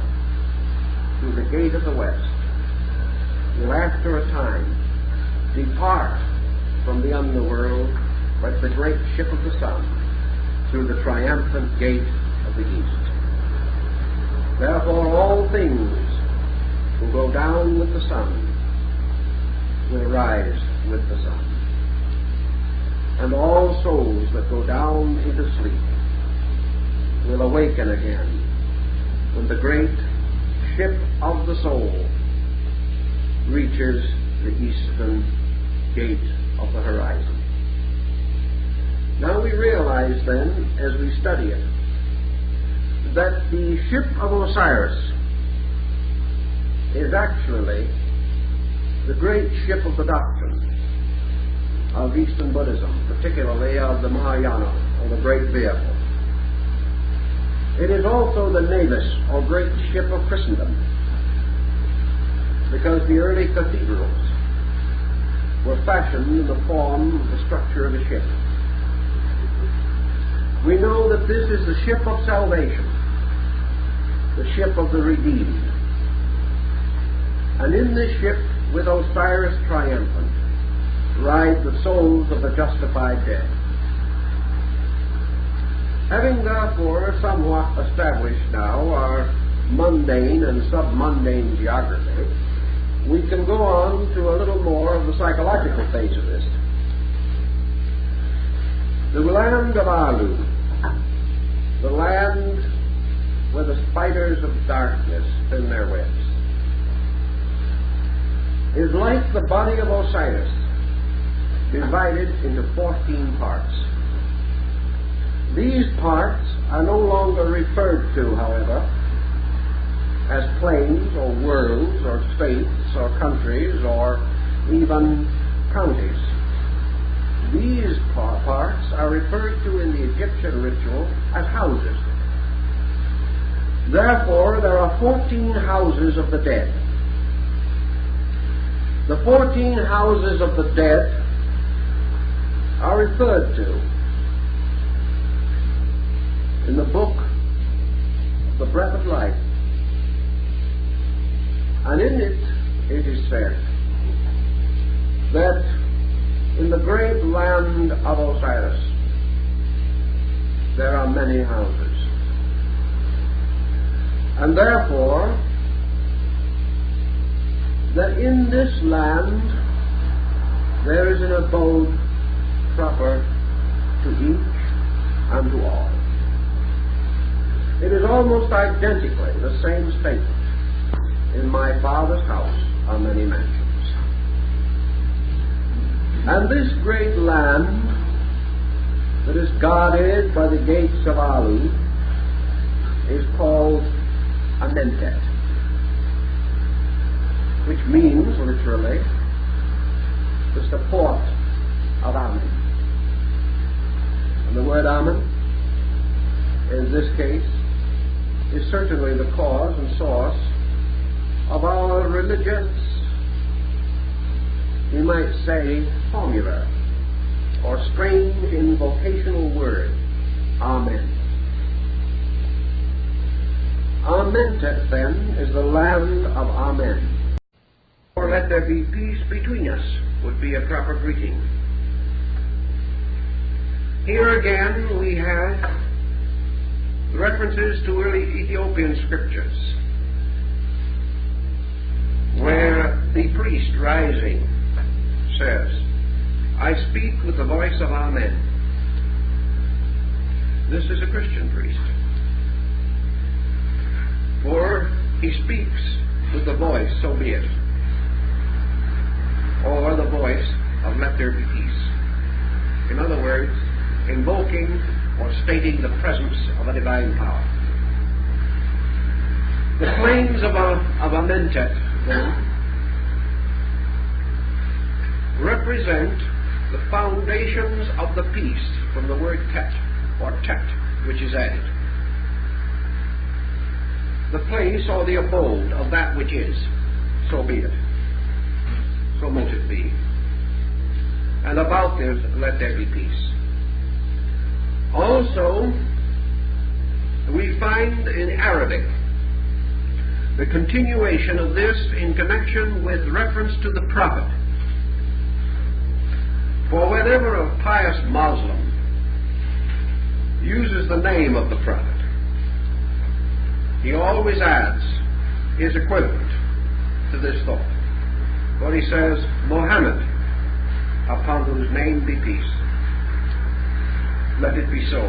through the gate of the west will after a time depart from the underworld like the great ship of the sun through the triumphant gate of the east. Therefore all things will go down with the sun, will rise with the sun. and all souls that go down into sleep will awaken again when the great ship of the soul reaches the eastern gate of the horizon. Now we realize then, as we study it, that the ship of Osiris is actually the great ship of the doctrine of Eastern Buddhism, particularly of the Mahayana, or the great vehicle. It is also the navis, or great ship of Christendom, because the early cathedrals were fashioned in the form of the structure of a ship. We know that this is the ship of salvation, the ship of the redeemed. And in this ship, with Osiris triumphant, ride the souls of the justified dead. Having therefore somewhat established now our mundane and sub-mundane geography, we can go on to a little more of the psychological phase of this. The land of Alu, the land where the spiders of darkness spin their webs, is like the body of Osiris, divided into 14 parts. These parts are no longer referred to, however, as planes or worlds or states or countries or even counties. These parts are referred to in the Egyptian ritual as houses. Therefore, there are 14 houses of the dead. The 14 houses of the dead are referred to in the book of the Breath of Life. And in it is said that in the great land of Osiris there are many houses. And therefore, that in this land there is an abode proper to each and to all. It is almost identically the same statement. In my Father's house are many mansions. And this great land that is guarded by the gates of Alu is called Amentet, which means, literally, the support of Amen. And the word Amen, in this case, is certainly the cause and source of our religious, we might say, formula, or strange invocational word, Amen. Amentet, then, is the land of Amen. Or let there be peace between us would be a proper greeting. Here again we have references to early Ethiopian scriptures, where the priest rising says, I speak with the voice of Amen. This is a Christian priest, for he speaks with the voice, so be it, or the voice of let there be peace. In other words, invoking or stating the presence of a divine power. The plains of Amentet, then, represent the foundations of the peace from the word tet, or tet, which is added. The place or the abode of that which is, so be it. So mote it be. And about this, let there be peace. Also, we find in Arabic the continuation of this in connection with reference to the prophet. For whenever a pious Muslim uses the name of the prophet, he always adds his equivalent to this thought. For he says, Muhammad, upon whose name be peace. let it be so.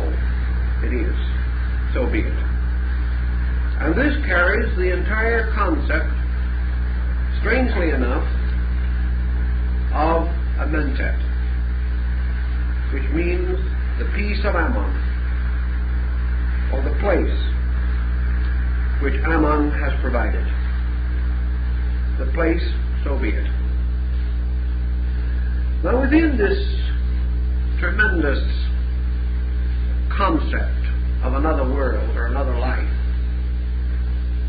It is. So be it. And this carries the entire concept, strangely enough, of Amentet, which means the peace of Ammon, or the place which Ammon has provided. The place, so be it. Now within this tremendous concept of another world or another life,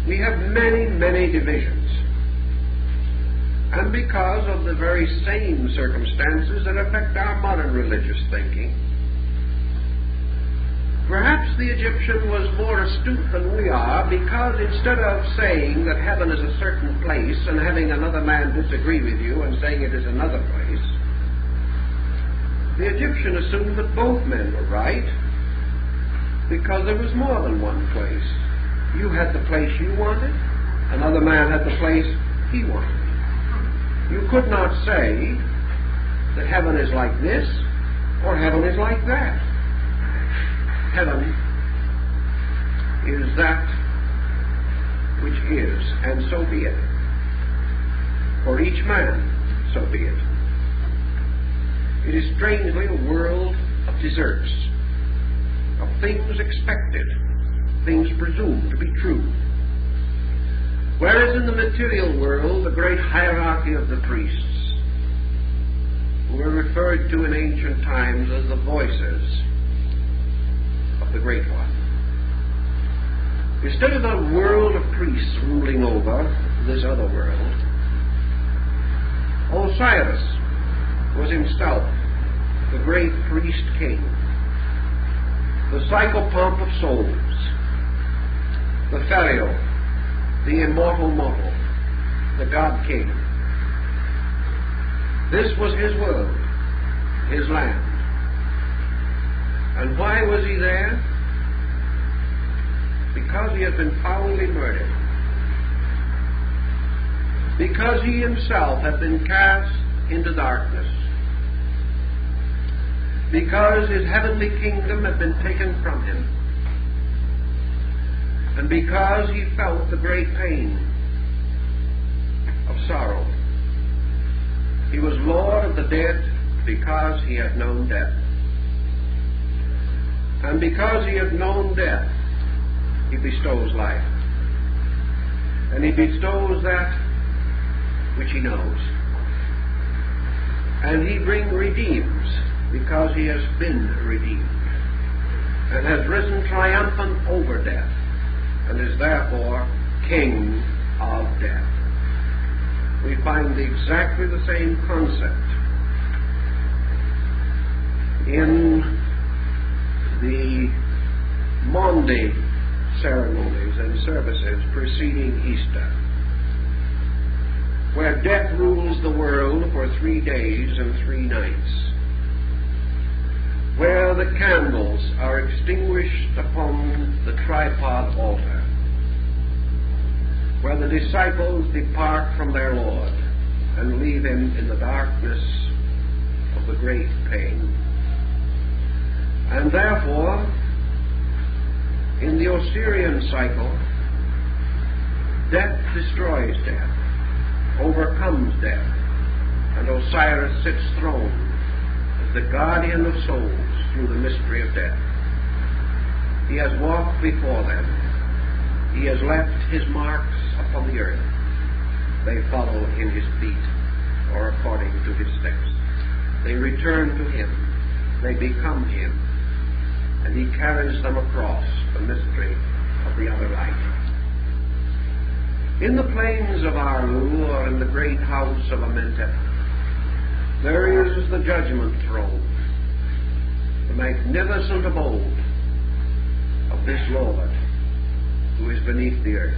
we have many, many divisions. And because of the very same circumstances that affect our modern religious thinking, perhaps the Egyptian was more astute than we are, because instead of saying that heaven is a certain place and having another man disagree with you and saying it is another place, the Egyptian assumed that both men were right, because there was more than one place. You had the place you wanted, another man had the place he wanted. You could not say that heaven is like this or heaven is like that. Heaven is that which is, and so be it. For each man, so be it. It is strangely a world of deserts, of things expected, things presumed to be true. Whereas in the material world, the great hierarchy of the priests, who were referred to in ancient times as the voices of the Great One. Instead of a world of priests ruling over this other world, Osiris was himself the great priest king, the psychopomp of souls, the Pharaoh, the immortal mortal, the God King. This was his world, his land. And why was he there? Because he had been foully murdered. Because he himself had been cast into darkness. Because his heavenly kingdom had been taken from him. And because he felt the great pain of sorrow. He was Lord of the dead because he had known death. And because he had known death, he bestows life. And he bestows that which he knows. And he redeems because he has been redeemed and has risen triumphant over death and is therefore King of death. We find exactly the same concept in the Maundy ceremonies and services preceding Easter, where death rules the world for 3 days and 3 nights, where the candles are extinguished upon the tripod altar, where the disciples depart from their Lord and leave him in the darkness of the great pain. And therefore, in the Osirian cycle, death destroys death, overcomes death, and Osiris sits throned as the guardian of souls through the mystery of death. He has walked before them. He has left his marks upon the earth. They follow in his feet, or according to his steps. They return to him. They become him. And he carries them across the mystery of the other light. In the plains of Arlu, or in the great house of Amentet, there is the judgment throne, the magnificent abode of this Lord who is beneath the earth.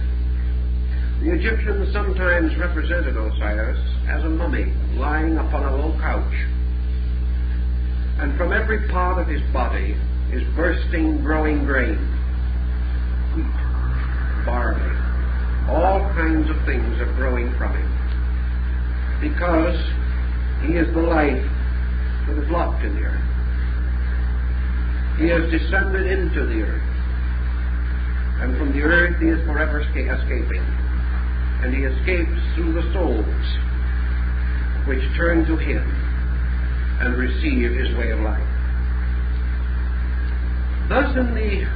The Egyptians sometimes represented Osiris as a mummy lying upon a low couch, and from every part of his body is bursting, growing grain, wheat, barley, all kinds of things are growing from him, because he is the life that is locked in the earth. He has descended into the earth. And from the earth he is forever escaping. And he escapes through the souls which turn to him and receive his way of life. Thus in the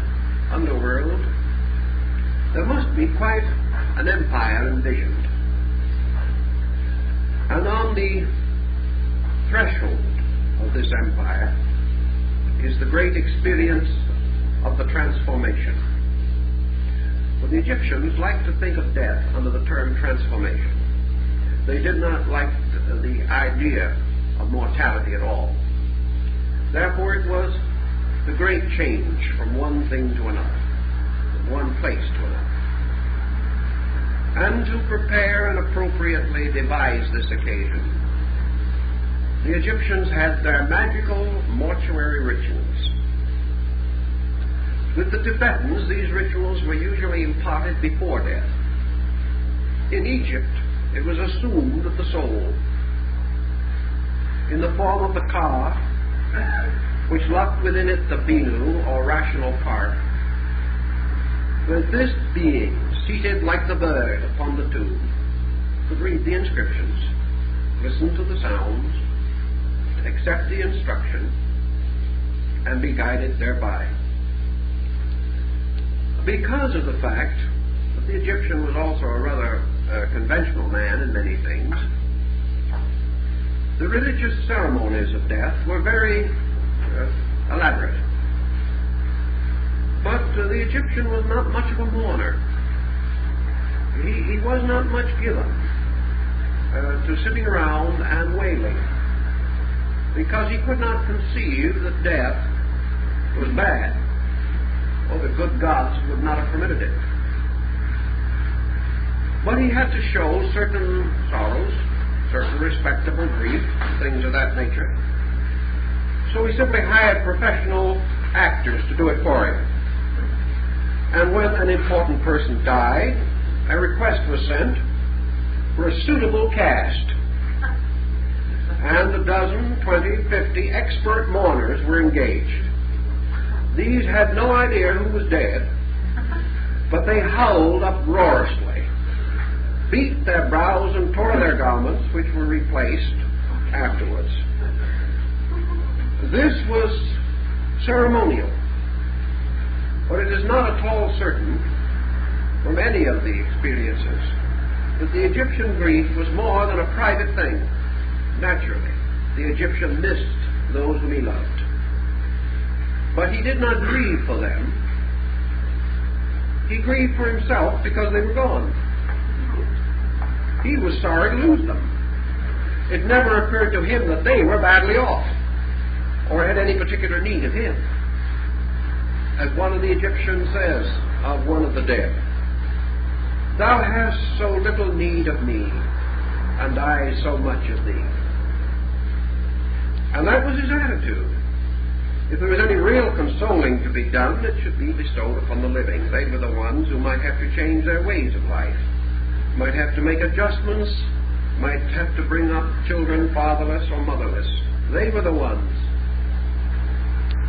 underworld there must be quite an empire envisioned. And on the threshold of this empire is the great experience of the transformation. For the Egyptians liked to think of death under the term transformation. They did not like the idea of mortality at all. Therefore it was the great change from one thing to another, from one place to another. And to prepare and appropriately devise this occasion, the Egyptians had their magical mortuary rituals. With the Tibetans, these rituals were usually imparted before death. In Egypt, it was assumed that the soul, in the form of the ka, which locked within it the binu, or rational part, when this being, seated like the bird upon the tomb, could read the inscriptions, listen to the sounds, accept the instruction, and be guided thereby. Because of the fact that the Egyptian was also a rather conventional man in many things, the religious ceremonies of death were very elaborate. But the Egyptian was not much of a mourner. He was not much given to sitting around and wailing, because he could not conceive that death was bad, or the good gods would not have permitted it. But he had to show certain sorrows, certain respectable grief, things of that nature. So he simply hired professional actors to do it for him. And when an important person died, a request was sent for a suitable cast. And a dozen, 20, 50 expert mourners were engaged. These had no idea who was dead, but they howled uproariously, beat their brows and tore their garments, which were replaced afterwards. This was ceremonial, but it is not at all certain from any of the experiences that the Egyptian grief was more than a private thing. Naturally, the Egyptian missed those whom he loved. But he did not grieve for them. He grieved for himself because they were gone. He was sorry to lose them. It never occurred to him that they were badly off or had any particular need of him. As one of the Egyptians says of one of the dead, "Thou hast so little need of me, and I so much of thee." And that was his attitude. If there was any real consoling to be done, it should be bestowed upon the living. They were the ones who might have to change their ways of life, might have to make adjustments, might have to bring up children fatherless or motherless. They were the ones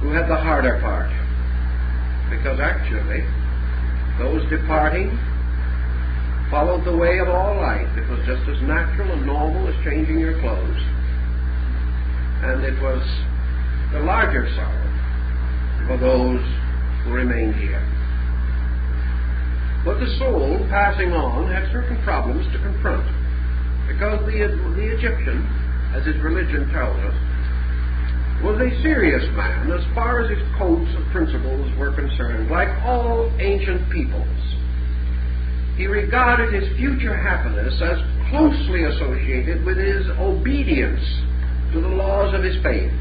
who had the harder part, because actually those departing followed the way of all life. It was just as natural and normal as changing your clothes. And it was the larger sorrow for those who remained here. But the soul, passing on, had certain problems to confront, because the Egyptian, as his religion tells us, was a serious man as far as his codes of principles were concerned. Like all ancient peoples, he regarded his future happiness as closely associated with his obedience to the laws of his faith.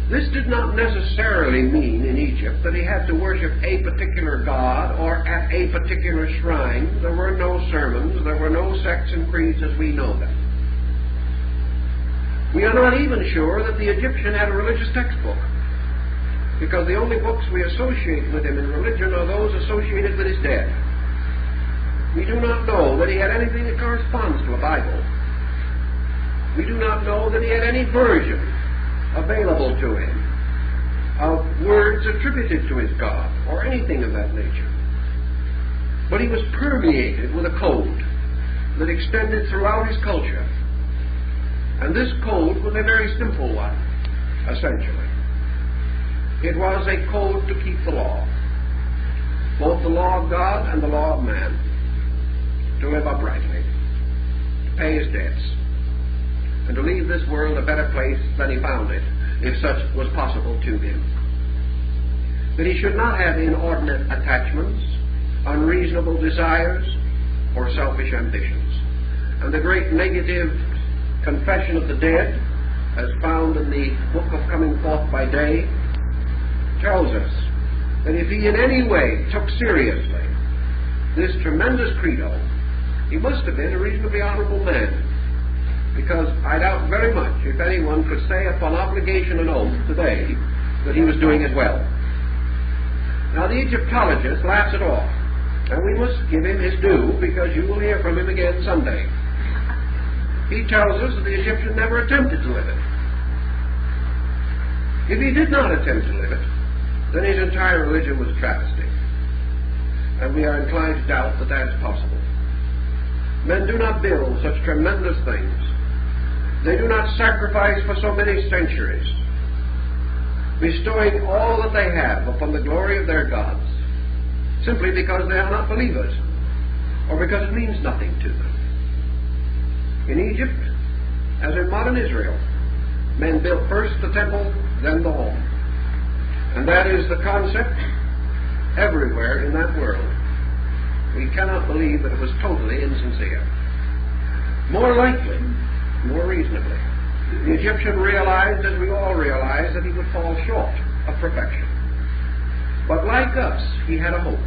This did not necessarily mean in Egypt that he had to worship a particular god or at a particular shrine. There were no sermons, there were no sects and creeds as we know them. We are not even sure that the Egyptian had a religious textbook, because the only books we associate with him in religion are those associated with his dead. We do not know that he had anything that corresponds to a Bible. We do not know that he had any version available to him of words attributed to his God or anything of that nature. But he was permeated with a code that extended throughout his culture. And this code was a very simple one, essentially. It was a code to keep the law, both the law of God and the law of man, to live uprightly, to pay his debts, and to leave this world a better place than he found it, if such was possible to him. That he should not have inordinate attachments, unreasonable desires, or selfish ambitions. And the great negative confession of the dead, as found in the book of Coming Forth by Day, tells us that if he in any way took seriously this tremendous credo, he must have been a reasonably honorable man, because I doubt very much if anyone could say upon obligation and oath today that he was doing it well. Now the Egyptologist laughs it off, and we must give him his due, because you will hear from him again someday. He tells us that the Egyptian never attempted to live it. If he did not attempt to live it, then his entire religion was a travesty. And we are inclined to doubt that that's possible. Men do not build such tremendous things. They do not sacrifice for so many centuries, bestowing all that they have upon the glory of their gods, simply because they are not believers, or because it means nothing to them. In Egypt, as in modern Israel, men built first the temple, then the home. And that is the concept everywhere in that world. We cannot believe that it was totally insincere. More likely, more reasonably, the Egyptian realized, as we all realize, that he would fall short of perfection. But like us, he had a hope.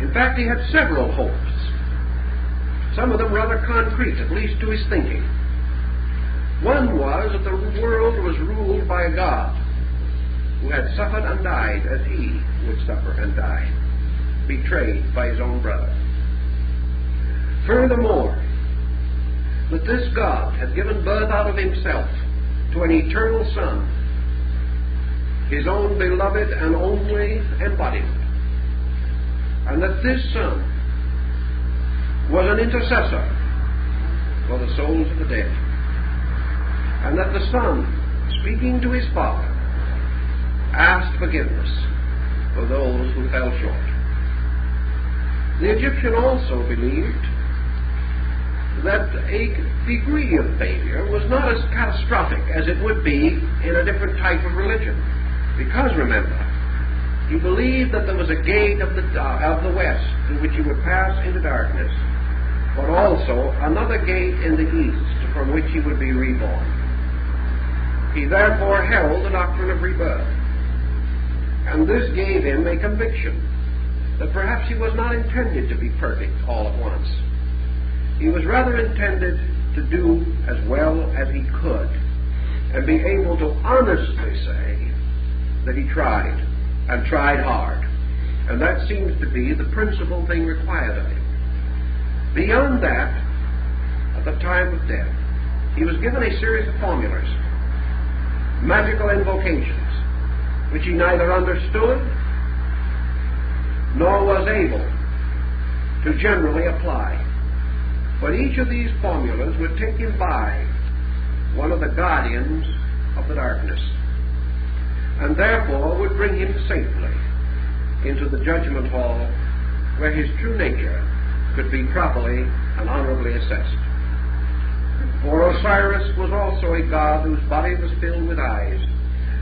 In fact, he had several hopes, some of them rather concrete, at least to his thinking. One was that the world was ruled by a God who had suffered and died as he would suffer and die, betrayed by his own brother. Furthermore, that this God had given birth out of himself to an eternal Son, his own beloved and only embodiment, and that this Son was an intercessor for the souls of the dead, and that the Son, speaking to his Father, asked forgiveness for those who fell short. The Egyptian also believed that a degree of failure was not as catastrophic as it would be in a different type of religion. Because, remember, he believed that there was a gate of the west through which he would pass into darkness, but also another gate in the east from which he would be reborn. He therefore held the doctrine of rebirth, and this gave him a conviction that perhaps he was not intended to be perfect all at once. He was rather intended to do as well as he could and be able to honestly say that he tried, and tried hard. And that seems to be the principal thing required of him. Beyond that, at the time of death, he was given a series of formulas, magical invocations, which he neither understood nor was able to generally apply. But each of these formulas would take him by one of the guardians of the darkness, and therefore would bring him safely into the judgment hall where his true nature could be properly and honorably assessed. For Osiris was also a god whose body was filled with eyes,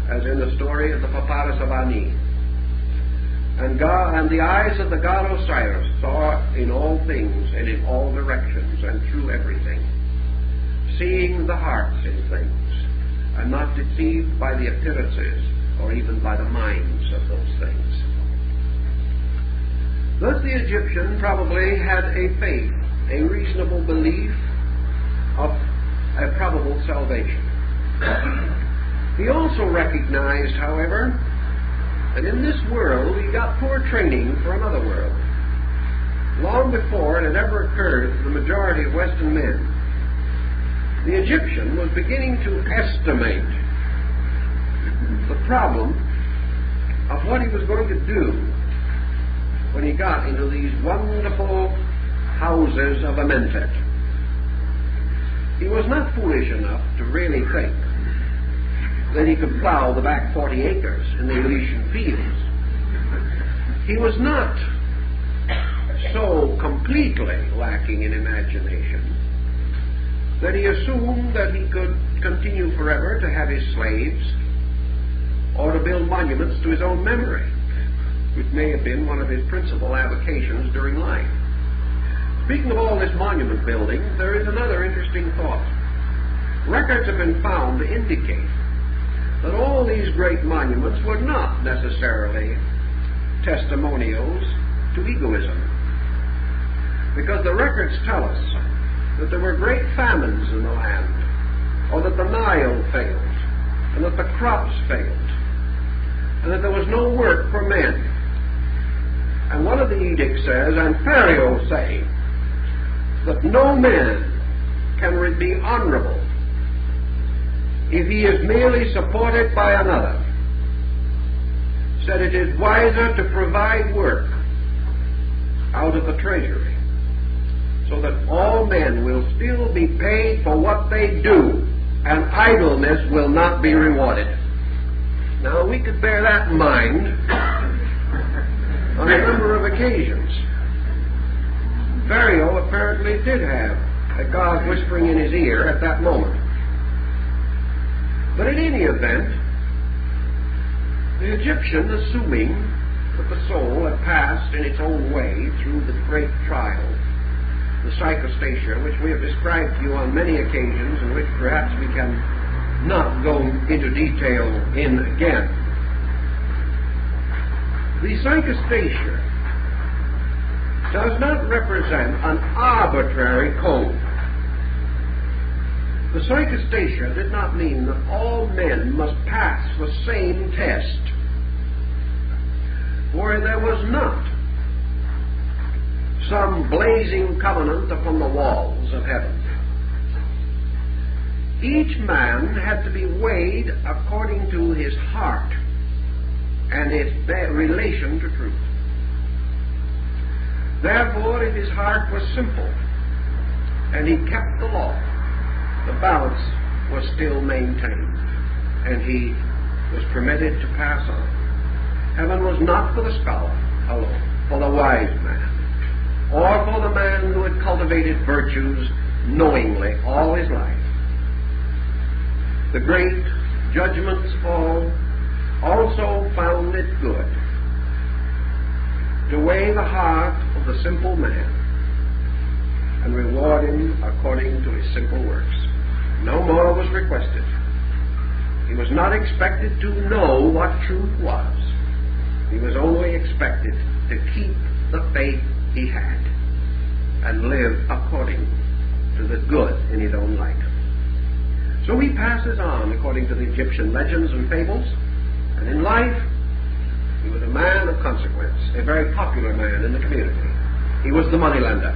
as in the story of the Papyrus of Ani. And the eyes of the god Osiris saw in all things and in all directions and through everything, seeing the hearts in things, and not deceived by the appearances or even by the minds of those things. Thus the Egyptian probably had a faith, a reasonable belief of a probable salvation. He also recognized, however, that in this world he got poor training for another world. Long before it had ever occurred to the majority of Western men, the Egyptian was beginning to estimate the problem of what he was going to do when he got into these wonderful houses of Amentet. He was not foolish enough to really think that he could plow the back 40 acres in the Elysian fields. He was not so completely lacking in imagination that he assumed that he could continue forever to have his slaves or to build monuments to his own memory, which may have been one of his principal avocations during life. Speaking of all this monument building, there is another interesting thought. Records have been found to indicate that all these great monuments were not necessarily testimonials to egoism, because the records tell us that there were great famines in the land, or that the Nile failed, and that the crops failed, and that there was no work for men. And one of the edicts says, and Pharaoh say, that no man can be honorable if he is merely supported by another. Said it is wiser to provide work out of the treasury, so that all men will still be paid for what they do, and idleness will not be rewarded. Now, we could bear that in mind on a number of occasions. Pharaoh apparently did have a God whispering in his ear at that moment. But in any event, the Egyptian, assuming that the soul had passed in its own way through the great trial, the psychostasia, which we have described to you on many occasions, and which perhaps we can not go into detail in again. The psychostasia does not represent an arbitrary code. The psychostasia did not mean that all men must pass the same test, for there was not some blazing covenant upon the walls of heaven. Each man had to be weighed according to his heart and its relation to truth. Therefore, if his heart was simple and he kept the law, the balance was still maintained, and he was permitted to pass on. Heaven was not for the scholar alone, for the wise man, or for the man who had cultivated virtues knowingly all his life. The great judgments all also found it good to weigh the heart of the simple man and reward him according to his simple works. No more was requested. He was not expected to know what truth was. He was only expected to keep the faith he had and live according to the good in his own light. So he passes on according to the Egyptian legends and fables, and in life he was a man of consequence, a very popular man in the community. He was the moneylender.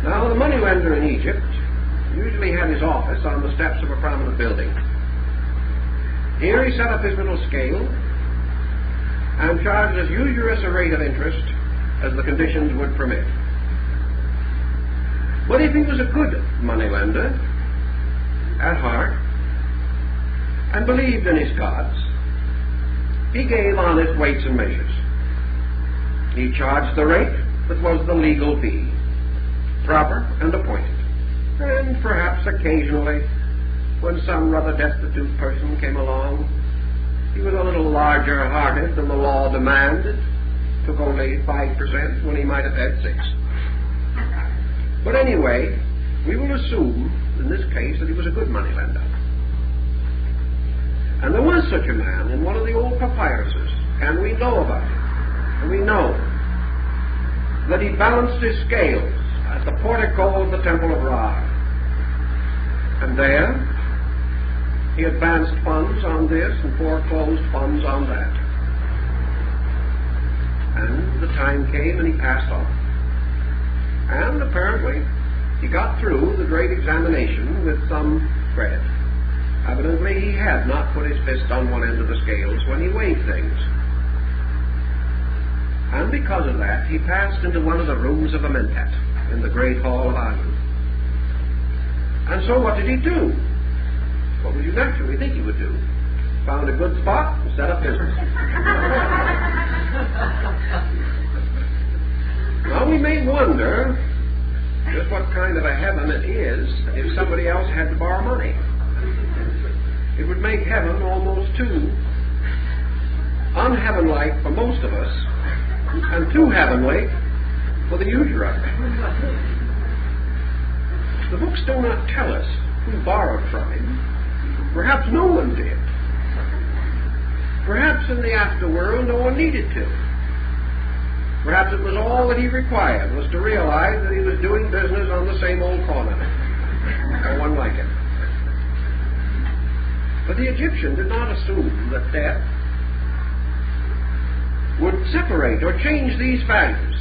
Now, the moneylender in Egypt usually had his office on the steps of a prominent building. Here he set up his little scale and charged as usurious a rate of interest as the conditions would permit. But if he was a good moneylender at heart and believed in his gods, he gave honest weights and measures. He charged the rate that was the legal fee, proper and appointed. And perhaps occasionally, when some rather destitute person came along, he was a little larger-hearted than the law demanded, took only 5% when he might have had 6%. But anyway, we will assume, in this case, that he was a good moneylender. And there was such a man in one of the old papyruses, and we know about it. And we know that he balanced his scales at the portico of the Temple of Ra. And there, he advanced funds on this and foreclosed funds on that. And the time came and he passed on. And apparently, he got through the great examination with some credit. Evidently, he had not put his fist on one end of the scales when he weighed things. And because of that, he passed into one of the rooms of a mentat in the Great Hall of Ireland. And so what did he do? What would you naturally think he would do? Found a good spot and set up business. Now we may wonder just what kind of a heaven it is if somebody else had to borrow money. It would make heaven almost too unheaven-like for most of us and too heavenly for the user of it. The books do not tell us who borrowed from him. Perhaps no one did. Perhaps in the afterworld no one needed to. Perhaps it was all that he required was to realize that he was doing business on the same old corner, or one like it. But the Egyptian did not assume that death would separate or change these values.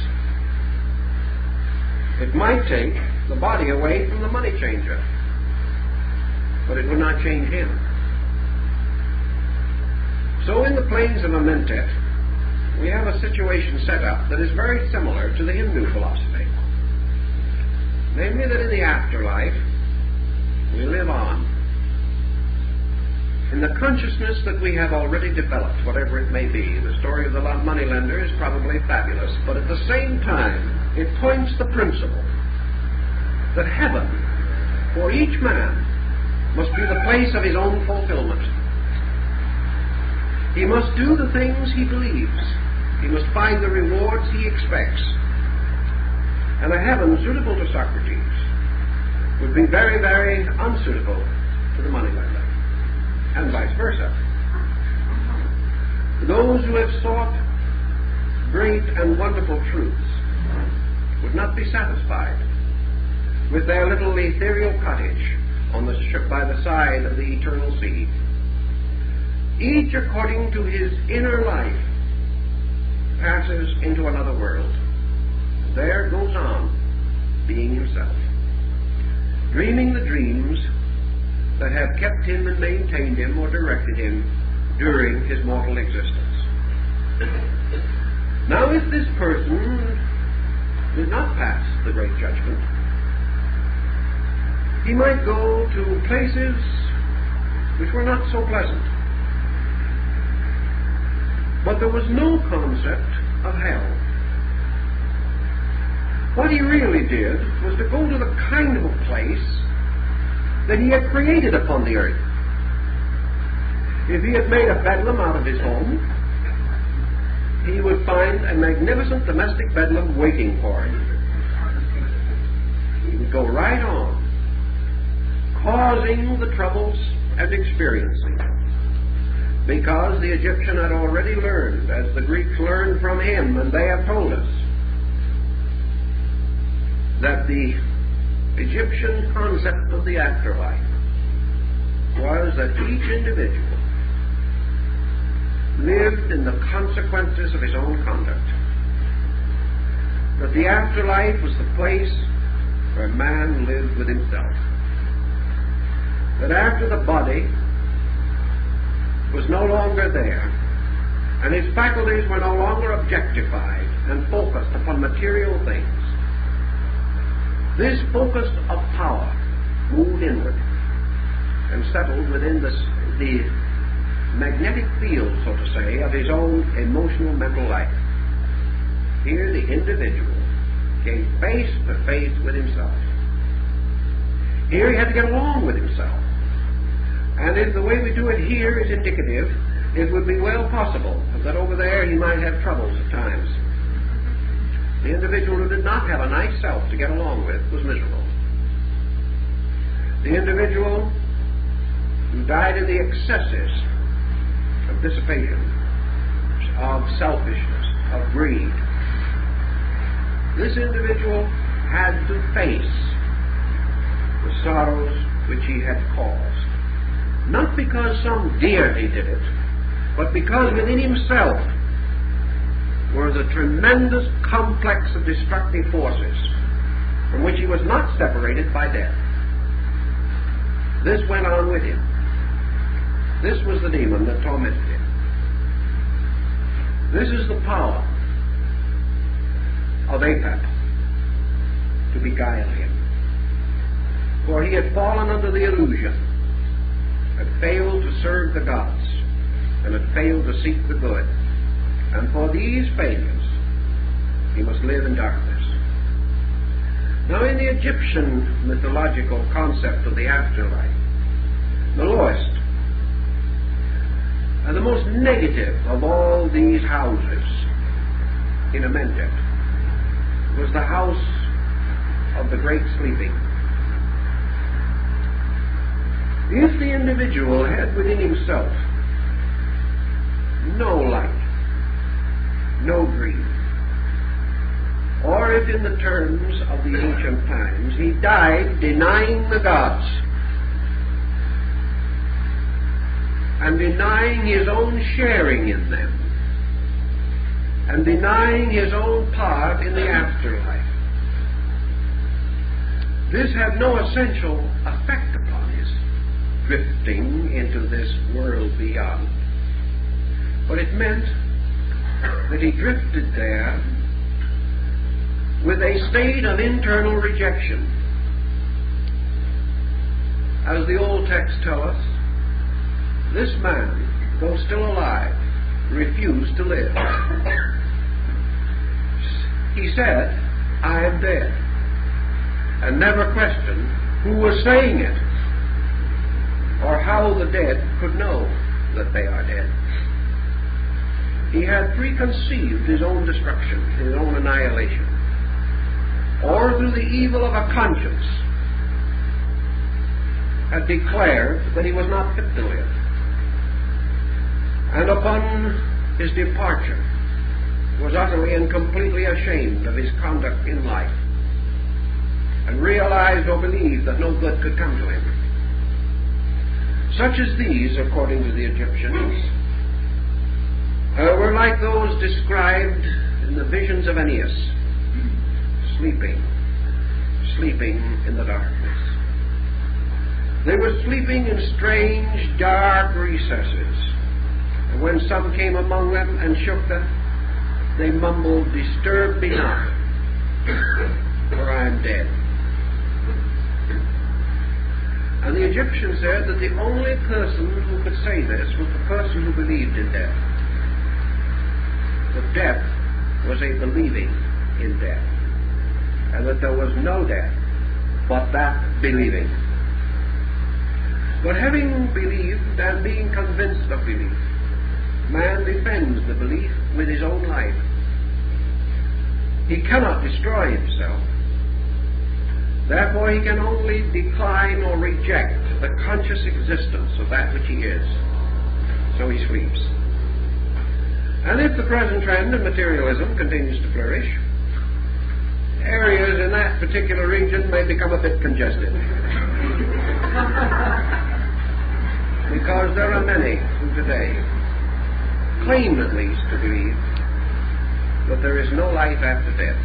It might take the body away from the money changer, but it would not change him. So in the plains of Amentet, we have a situation set up that is very similar to the Hindu philosophy. Namely that in the afterlife, we live on. In the consciousness that we have already developed, whatever it may be, the story of the moneylender is probably fabulous, but at the same time, it points the principle that heaven, for each man, must be the place of his own fulfillment. He must do the things he believes. He must find the rewards he expects. And a heaven suitable to Socrates would be very, very unsuitable to the moneylender, and vice versa. Those who have sought great and wonderful truths would not be satisfied with their little ethereal cottage on the by the side of the eternal sea. Each, according to his inner life, passes into another world. There goes on being himself, dreaming the dreams that have kept him and maintained him or directed him during his mortal existence. Now, if this person did not pass the great judgment, he might go to places which were not so pleasant. But there was no concept of hell. What he really did was to go to the kind of a place that he had created upon the earth. If he had made a bedlam out of his home, he would find a magnificent domestic bedlam waiting for him. He would go right on, causing the troubles and experiencing, because the Egyptian had already learned, as the Greeks learned from him, and they have told us, that the Egyptian concept of the afterlife was that each individual lived in the consequences of his own conduct. That the afterlife was the place where man lived with himself. That after the body was no longer there, and his faculties were no longer objectified and focused upon material things, this focus of power moved inward and settled within the magnetic field, so to say, of his own emotional mental life. Here the individual came face to face with himself. Here he had to get along with himself. And if the way we do it here is indicative, it would be well possible that over there he might have troubles at times. The individual who did not have a nice self to get along with was miserable. The individual who died in the excesses of dissipation, of selfishness, of greed, this individual had to face the sorrows which he had caused. Not because some deity did it, but because within himself was a tremendous complex of destructive forces from which he was not separated by death. This went on with him. This was the demon that tormented him. This is the power of Apep to beguile him. For he had fallen under the illusion, had failed to serve the gods, and had failed to seek the good. And for these failures, he must live in darkness. Now, in the Egyptian mythological concept of the afterlife, the lowest and the most negative of all these houses in Amentet was the house of the great sleeping. If the individual had within himself no light, no dream, or if in the terms of the ancient times he died denying the gods and denying his own sharing in them and denying his own part in the afterlife, this had no essential effect upon his drifting into this world beyond. But it meant that he drifted there with a state of internal rejection. As the old texts tell us, this man, though still alive, refused to live. He said, "I am dead," and never questioned who was saying it or how the dead could know that they are dead. He had preconceived his own destruction, his own annihilation, or through the evil of a conscience had declared that he was not fit to live. And upon his departure was utterly and completely ashamed of his conduct in life, and realized or believed that no good could come to him. Such as these, according to the Egyptians, were like those described in the visions of Aeneas, sleeping in the darkness. They were sleeping in strange, dark recesses, and when some came among them and shook them, they mumbled, "Disturb me not, for I am dead." And the Egyptians said that the only person who could say this was the person who believed in death. That death was a believing in death, and that there was no death but that believing. But having believed and being convinced of belief, man defends the belief with his own life. He cannot destroy himself. Therefore he can only decline or reject the conscious existence of that which he is. So he sleeps. And if the present trend of materialism continues to flourish, areas in that particular region may become a bit congested. Because there are many who today claim at least to believe that there is no life after death.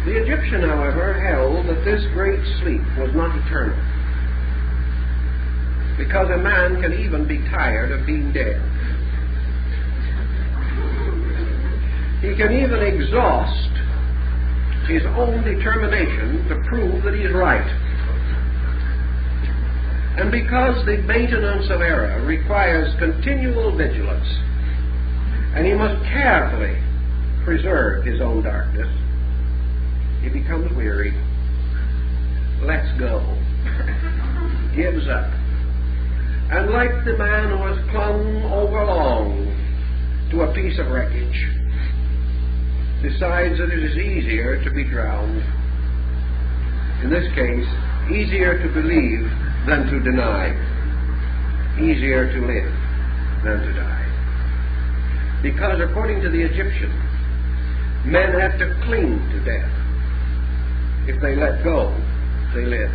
The Egyptian, however, held that this great sleep was not eternal, because a man can even be tired of being dead. He can even exhaust his own determination to prove that he is right. And because the maintenance of error requires continual vigilance, and he must carefully preserve his own darkness, he becomes weary, lets go, gives up, and like the man who has clung overlong to a piece of wreckage, decides that it is easier to be drowned. In this case, easier to believe than to deny, easier to live than to die. Because according to the Egyptian, men have to cling to death. If they let go, they live.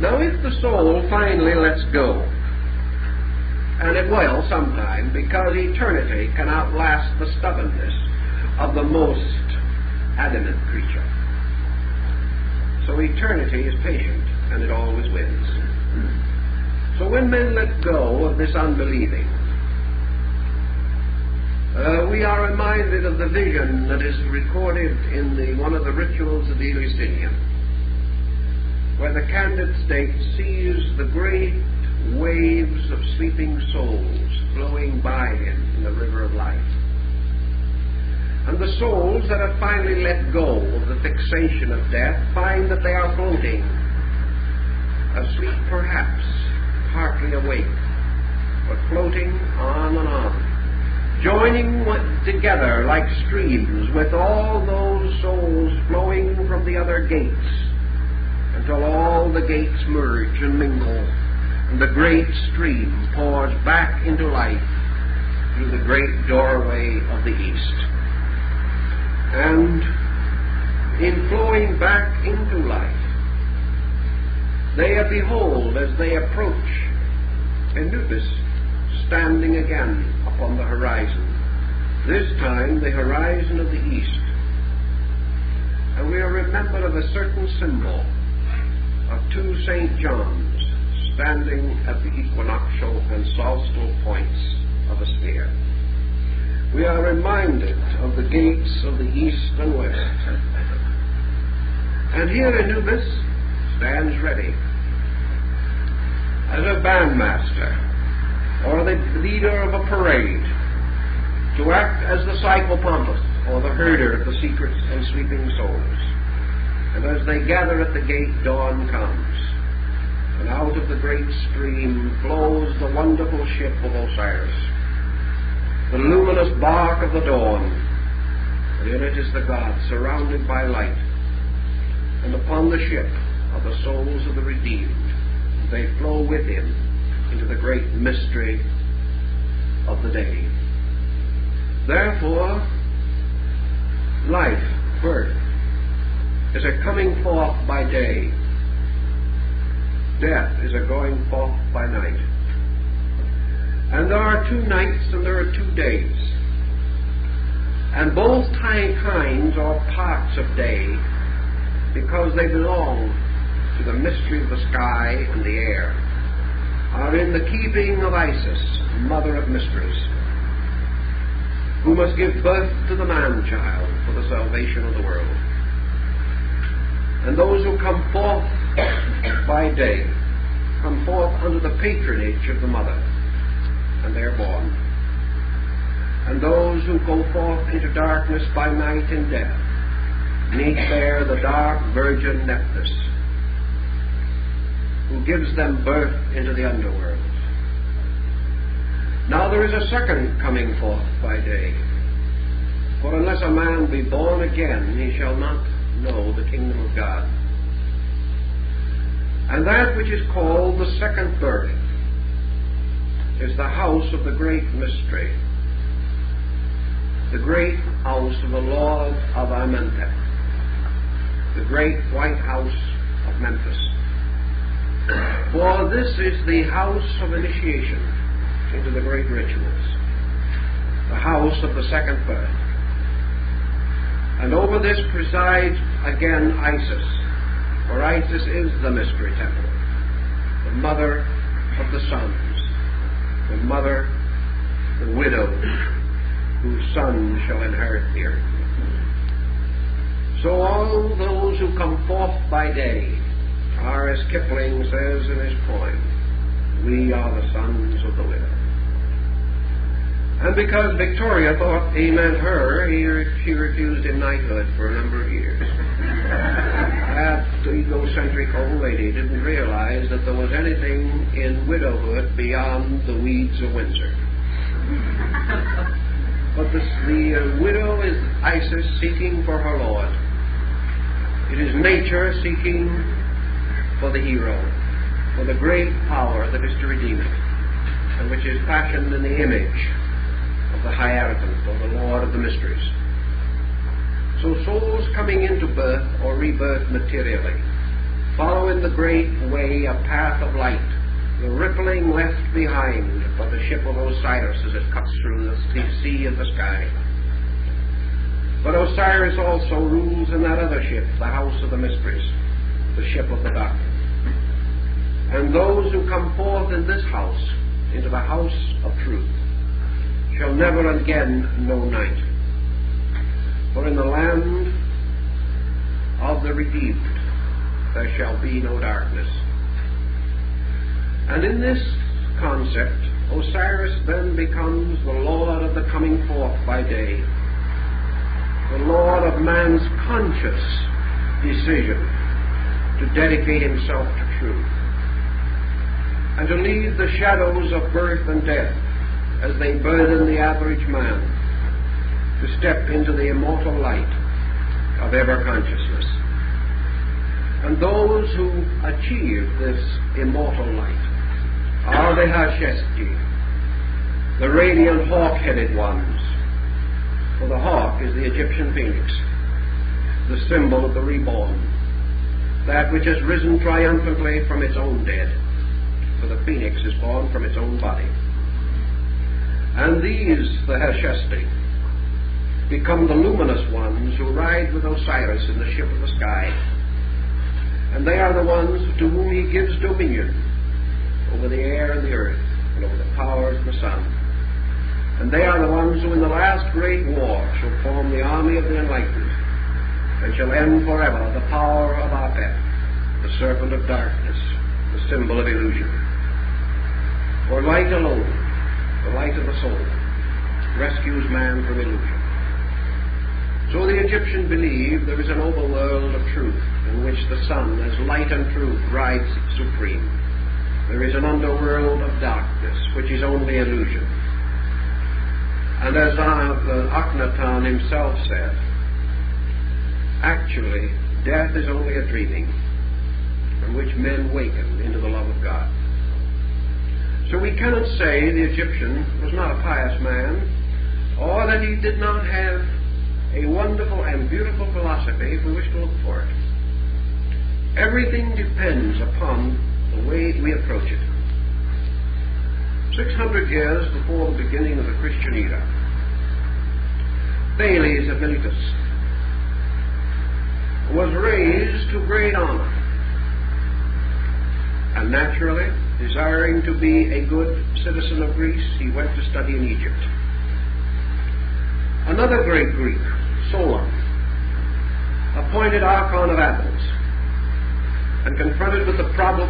Now if the soul finally lets go, and it will sometime, because eternity can outlast the stubbornness of the most adamant creature, So eternity is patient, and it always wins. So when men let go of this unbelieving, we are reminded of the vision that is recorded in one of the rituals of the Eleusinian, where the candidate sees the great waves of sleeping souls flowing by him in the river of life. And the souls that have finally let go of the fixation of death find that they are floating, asleep perhaps, partly awake, but floating on and on, joining together like streams with all those souls flowing from the other gates, until all the gates merge and mingle, and the great stream pours back into life through the great doorway of the east. And in flowing back into life, they behold, as they approach, Anubis standing again upon the horizon, this time the horizon of the east. And we are remembered of a certain symbol of two St. Johns standing at the equinoctial and solstical points of a sphere. We are reminded of the gates of the east and west. And here Anubis stands ready as a bandmaster or the leader of a parade to act as the psychopompus or the herder of the secret and sleeping souls. And as they gather at the gate, dawn comes, and out of the great stream flows the wonderful ship of Osiris, the luminous bark of the dawn, and in it is the god surrounded by light. And upon the ship are the souls of the redeemed. They flow with him into the great mystery of the day. Therefore, life, birth, is a coming forth by day. Death is a going forth by night. And there are 2 nights and there are 2 days. And both kinds are parts of day because they belong to the mystery of the sky and the air, are in the keeping of Isis, mother of mysteries, who must give birth to the man-child for the salvation of the world. And those who come forth by day come forth under the patronage of the mother, and they are born. And those who go forth into darkness by night and death meet there the dark virgin Nephthys, who gives them birth into the underworld. Now there is a second coming forth by day, for unless a man be born again, he shall not know the kingdom of God. And that which is called the second birth is the house of the great mystery, the great house of the Lord of Amenhotep, the great white house of Memphis. For this is the house of initiation into the great rituals, the house of the second birth. And over this presides again Isis, for Isis is the mystery temple, the mother of the sons, the mother, the widow, whose son shall inherit the earth. So all those who come forth by day are, as Kipling says in his poem, we are the sons of the widow. And because Victoria thought he meant her, she refused him knighthood for a number of years. That egocentric old lady didn't realize that there was anything in widowhood beyond the weeds of Windsor. But the widow is Isis seeking for her Lord. It is nature seeking for the hero, for the great power that is to redeem it, and which is fashioned in the image of the Hierophant, or the Lord of the Mysteries. So souls coming into birth or rebirth materially follow in the great way a path of light, the rippling left behind by the ship of Osiris as it cuts through the sea of the sky. But Osiris also rules in that other ship, the house of the mysteries, the ship of the dark. And those who come forth in this house, into the house of truth, shall never again know night. For in the land of the redeemed there shall be no darkness. And in this concept, Osiris then becomes the Lord of the coming forth by day, the Lord of man's conscious decision to dedicate himself to truth, and to leave the shadows of birth and death as they burden the average man, to step into the immortal light of ever-consciousness. And those who achieve this immortal light are the Hashesti, the radiant hawk-headed ones. For the hawk is the Egyptian phoenix, the symbol of the reborn, that which has risen triumphantly from its own dead, for the phoenix is born from its own body. And these, the Hashesti, become the luminous ones who ride with Osiris in the ship of the sky. And they are the ones to whom he gives dominion over the air and the earth, and over the powers of the sun. And they are the ones who in the last great war shall form the army of the enlightened, and shall end forever the power of Apep, the serpent of darkness, the symbol of illusion. For light alone, the light of the soul, rescues man from illusion. So the Egyptian believed there is an overworld of truth in which the sun, as light and truth, rides supreme. There is an underworld of darkness, which is only illusion. And as Akhenaten himself said, actually, death is only a dreaming from which men waken into the love of God. So we cannot say the Egyptian was not a pious man, or that he did not have a wonderful and beautiful philosophy if we wish to look for it. Everything depends upon the way we approach it. 600 years before the beginning of the Christian era, Thales of Miletus was raised to great honor, and naturally, desiring to be a good citizen of Greece, he went to study in Egypt. Another great Greek, Solon, appointed Archon of Athens, and confronted with the problem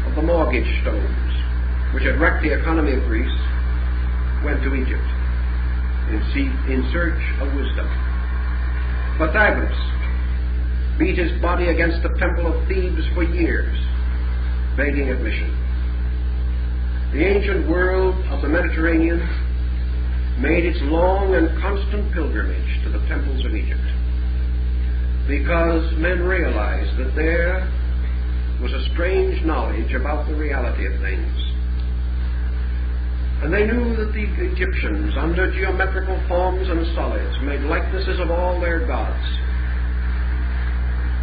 of the mortgage stones, which had wrecked the economy of Greece, went to Egypt in search of wisdom. Pythagoras beat his body against the temple of Thebes for years, begging admission. The ancient world of the Mediterranean made its long and constant pilgrimage to the temples of Egypt, because men realized that there was a strange knowledge about the reality of things. And they knew that the Egyptians, under geometrical forms and solids, made likenesses of all their gods,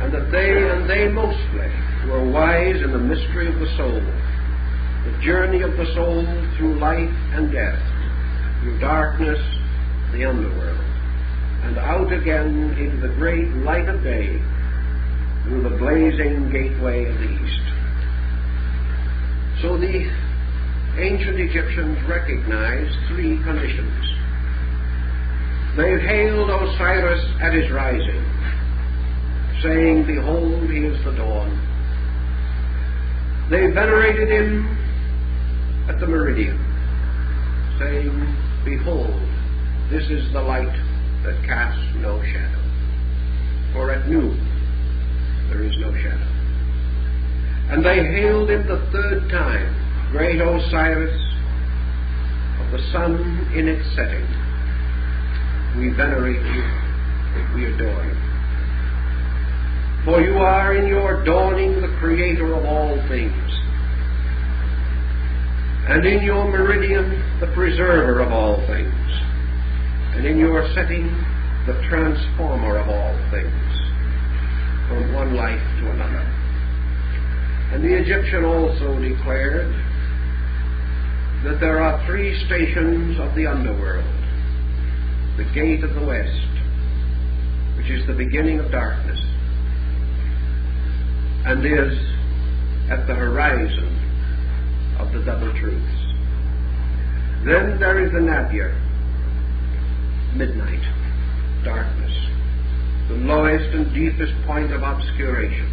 and that they mostly were wise in the mystery of the soul, the journey of the soul through life and death, through darkness, the underworld, and out again into the great light of day through the blazing gateway of the east. So the ancient Egyptians recognized three conditions. They hailed Osiris at his rising, saying, "Behold, he is the dawn." They venerated him at the meridian, saying, "Behold, this is the light that casts no shadow." For at noon there is no shadow. And they hailed him the third time, "Great Osiris of the sun in its setting, we venerate you, we adore you. For you are in your dawning the creator of all things, and in your meridian the preserver of all things, and in your setting the transformer of all things, from one life to another." And the Egyptian also declared that there are three stations of the underworld: the gate of the west, which is the beginning of darkness, and is at the horizon of the double truths. Then there is the nadir, midnight, darkness, the lowest and deepest point of obscuration,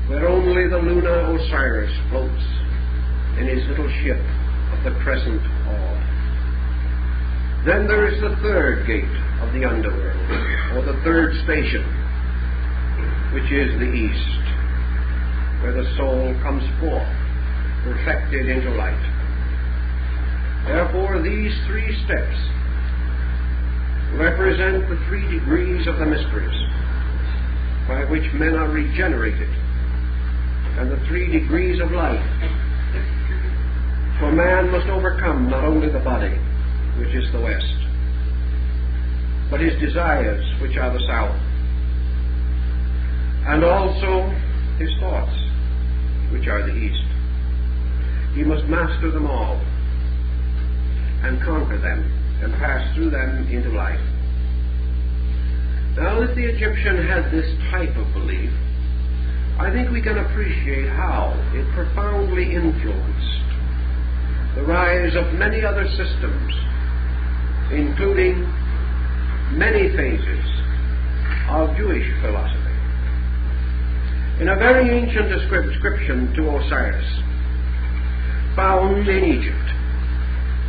where only the lunar Osiris floats in his little ship of the crescent orb. Then there is the third gate of the underworld, or the third station, which is the east, where the soul comes forth, perfected into light. Therefore, these three steps represent the 3 degrees of the mysteries by which men are regenerated, and the 3 degrees of life. For man must overcome not only the body, which is the west, but his desires, which are the south, and also his thoughts, which are the east. He must master them all and conquer them and pass through them into life. Now, if the Egyptian had this type of belief, I think we can appreciate how it profoundly influenced the rise of many other systems, including many phases of Jewish philosophy. In a very ancient inscription to Osiris, found in Egypt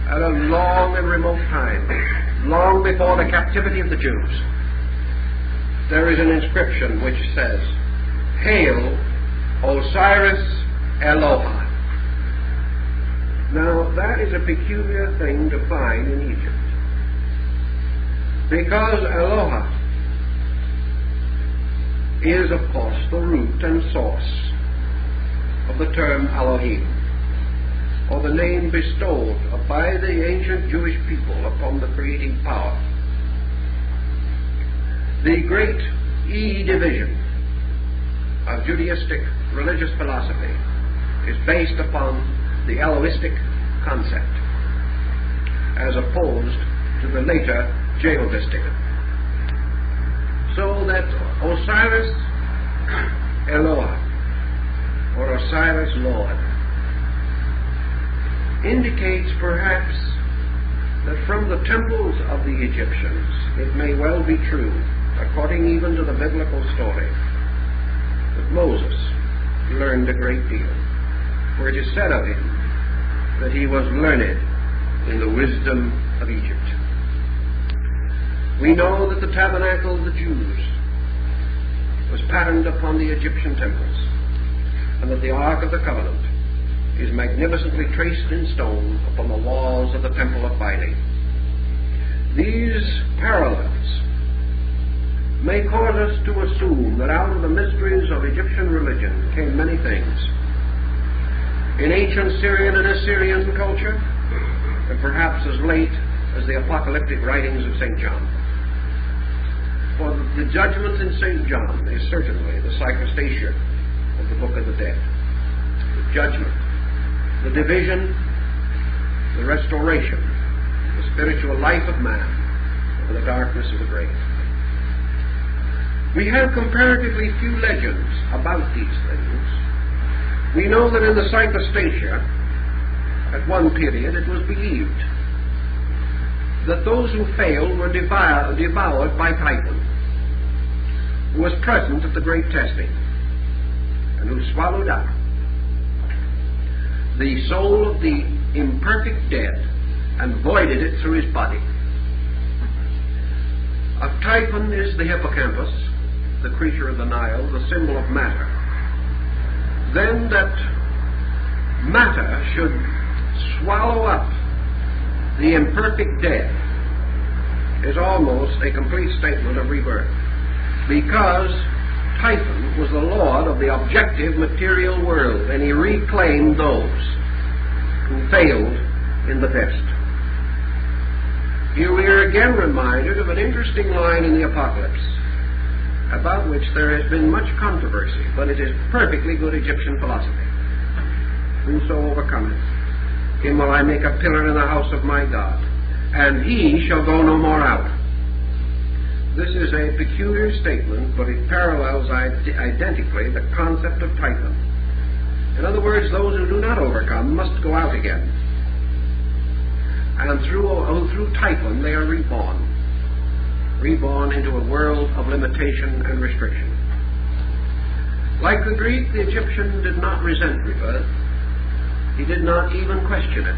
at a long and remote time, long before the captivity of the Jews, there is an inscription which says, "Hail, Osiris Eloha." Now, that is a peculiar thing to find in Egypt, because Eloha is, of course, the root and source of the term Elohim, or the name bestowed by the ancient Jewish people upon the creating power. The great division of Judaistic religious philosophy is based upon the Elohistic concept, as opposed to the later Jehovistic. So that Osiris Eloah, or Osiris Lord, indicates perhaps that from the temples of the Egyptians, it may well be true, according even to the biblical story, that Moses learned a great deal, for it is said of him that he was learned in the wisdom of Egypt. We know that the tabernacle of the Jews was patterned upon the Egyptian temples, and that the Ark of the Covenant is magnificently traced in stone upon the walls of the Temple of Philae. These parallels may cause us to assume that out of the mysteries of Egyptian religion came many things. In ancient Syrian and Assyrian culture, and perhaps as late as the apocalyptic writings of St. John. For the judgment in St. John is certainly the psychostasia of the Book of the Dead. The judgment, the division, the restoration, the spiritual life of man over the darkness of the grave. We have comparatively few legends about these things. We know that in the psychostasia, at one period, it was believed that those who failed were devoured by Typhon, who was present at the great testing, and who swallowed up the soul of the imperfect dead and voided it through his body. Of Typhon is the hippocampus, the creature of the Nile, the symbol of matter. Then that matter should swallow up the imperfect dead is almost a complete statement of rebirth, because Typhon was the lord of the objective material world, and he reclaimed those who failed in the test. Here we are again reminded of an interesting line in the Apocalypse, about which there has been much controversy, but it is perfectly good Egyptian philosophy. Whoso overcometh, him will I make a pillar in the house of my God, and he shall go no more out. This is a peculiar statement, but it parallels identically the concept of Typhon. In other words, those who do not overcome must go out again. And through Typhon they are reborn into a world of limitation and restriction. Like the Greek, the Egyptian did not resent rebirth. He did not even question it.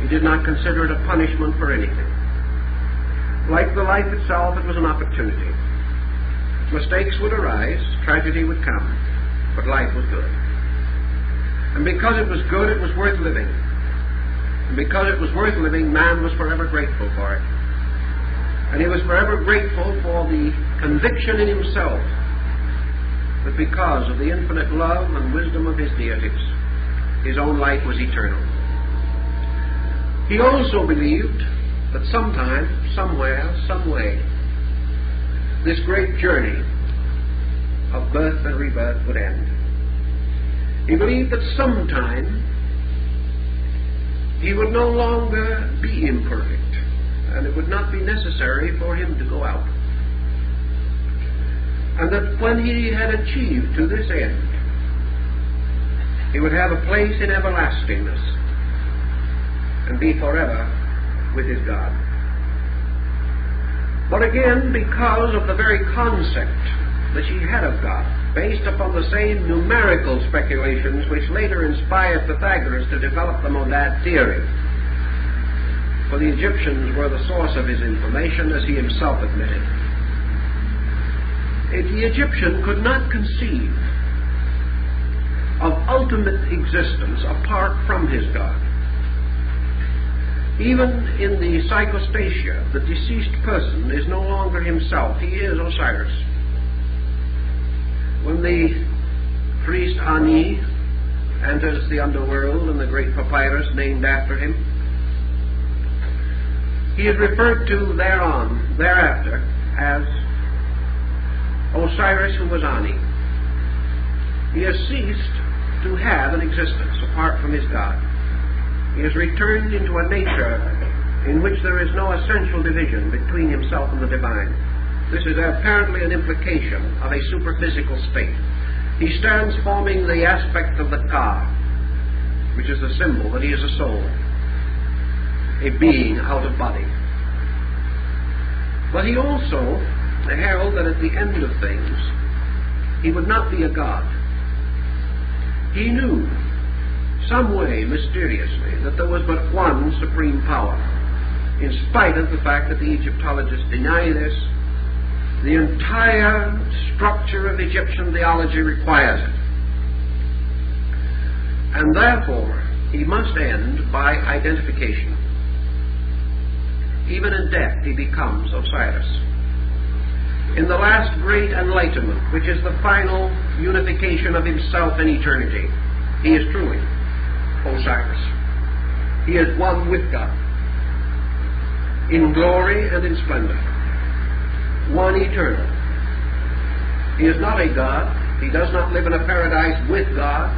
He did not consider it a punishment for anything. Like the life itself, it was an opportunity. Mistakes would arise, tragedy would come, but life was good. And because it was good, it was worth living. And because it was worth living, man was forever grateful for it. And he was forever grateful for the conviction in himself that because of the infinite love and wisdom of his deities, his own life was eternal. He also believed that sometime, somewhere, some way, this great journey of birth and rebirth would end. He believed that sometime he would no longer be imperfect, and it would not be necessary for him to go out. And that when he had achieved to this end, he would have a place in everlastingness and be forever with his God. But again, because of the very concept that he had of God, based upon the same numerical speculations which later inspired Pythagoras to develop the monad theory, for the Egyptians were the source of his information, as he himself admitted. The Egyptian could not conceive of ultimate existence apart from his God. Even in the psychostasia, the deceased person is no longer himself. He is Osiris. When the priest Ani enters the underworld in the great papyrus named after him, he is referred to thereafter as Osiris who was Ani. He has ceased to have an existence apart from his God. He has returned into a nature in which there is no essential division between himself and the divine. This is apparently an implication of a superphysical state. He stands forming the aspect of the Ka, which is the symbol that he is a soul, a being out of body. But he also held that at the end of things, he would not be a god. He knew, some way, mysteriously, that there was but one supreme power. In spite of the fact that the Egyptologists deny this, the entire structure of Egyptian theology requires it. And therefore, he must end by identification. Even in death, he becomes Osiris. In the last great enlightenment, which is the final unification of himself in eternity, he is truly Osiris. He is one with God, in glory and in splendor, one eternal. He is not a god. He does not live in a paradise with God,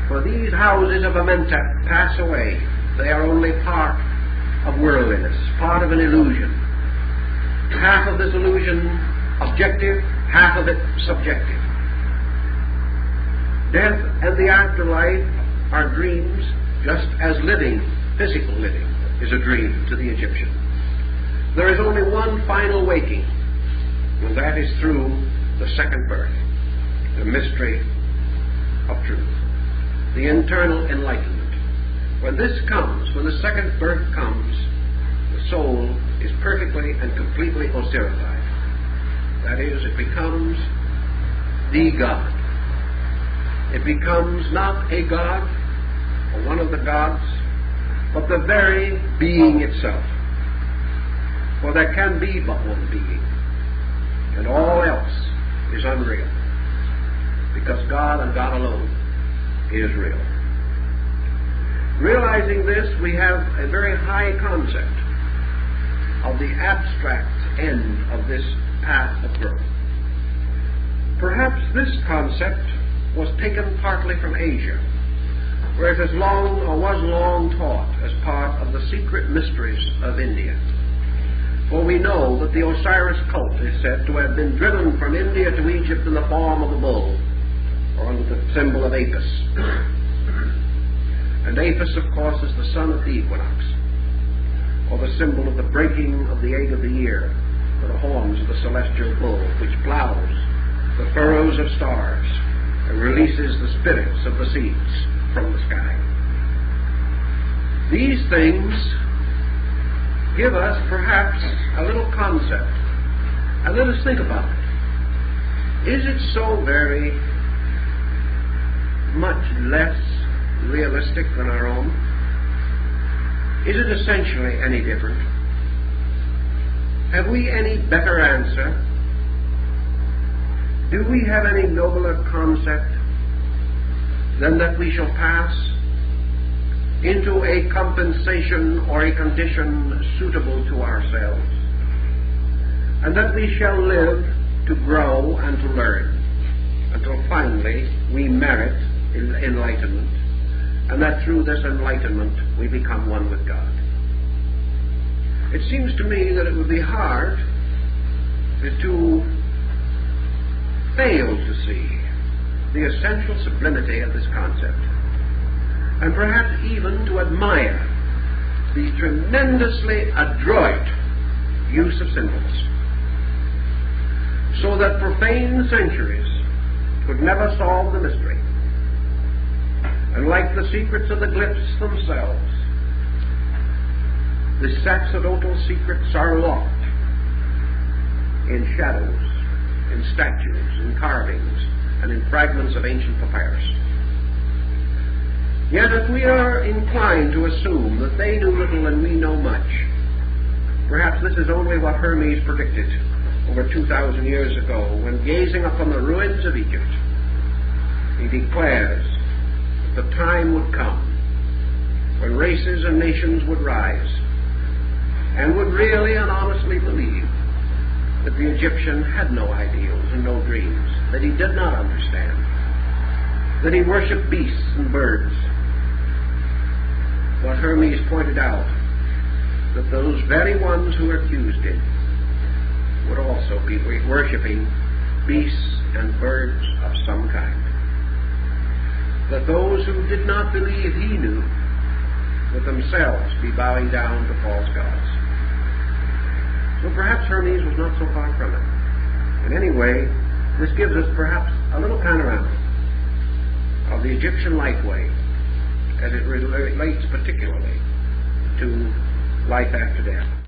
for these houses of Amentet pass away. They are only part of worldliness, part of an illusion. Half of this illusion objective, half of it subjective. Death and the afterlife are dreams, just as living, physical living, is a dream to the Egyptian. There is only one final waking, and that is through the second birth, the mystery of truth, the internal enlightenment. When this comes, when the second birth comes, the soul is perfectly and completely Osirified. That is, it becomes the God. It becomes not a god or one of the gods, but the very being itself. For there can be but one being, and all else is unreal, because God and God alone is real. Realizing this, we have a very high concept of the abstract end of this path of growth. Perhaps this concept was taken partly from Asia, where it was long taught as part of the secret mysteries of India. For we know that the Osiris cult is said to have been driven from India to Egypt in the form of a bull, or under the symbol of Apis. And Apis, of course, is the sun at the equinox, or the symbol of the breaking of the egg of the year, or the horns of the celestial bull, which plows the furrows of stars and releases the spirits of the seeds from the sky. These things give us perhaps a little concept, and let us think about it. Is it so very much less realistic than our own? Is it essentially any different? Have we any better answer? Do we have any nobler concept than that we shall pass into a compensation or a condition suitable to ourselves, and that we shall live to grow and to learn until finally we merit enlightenment, and that through this enlightenment we become one with God? It seems to me that it would be hard to fail to see the essential sublimity of this concept, and perhaps even to admire the tremendously adroit use of symbols, so that profane centuries could never solve the mystery. And like the secrets of the glyphs themselves, the sacerdotal secrets are locked in shadows, in statues, in carvings, and in fragments of ancient papyrus. Yet if we are inclined to assume that they knew little and we know much, perhaps this is only what Hermes predicted over 2,000 years ago, when gazing upon the ruins of Egypt, he declares that the time would come when races and nations would rise and would really and honestly believe that the Egyptian had no ideals and no dreams, that he did not understand, that he worshipped beasts and birds. But Hermes pointed out that those very ones who accused him would also be worshipping beasts and birds of some kind. That those who did not believe he knew would themselves be bowing down to false gods. So perhaps Hermes was not so far from it. In any way, this gives us perhaps a little panorama of the Egyptian life way as it relates particularly to life after death.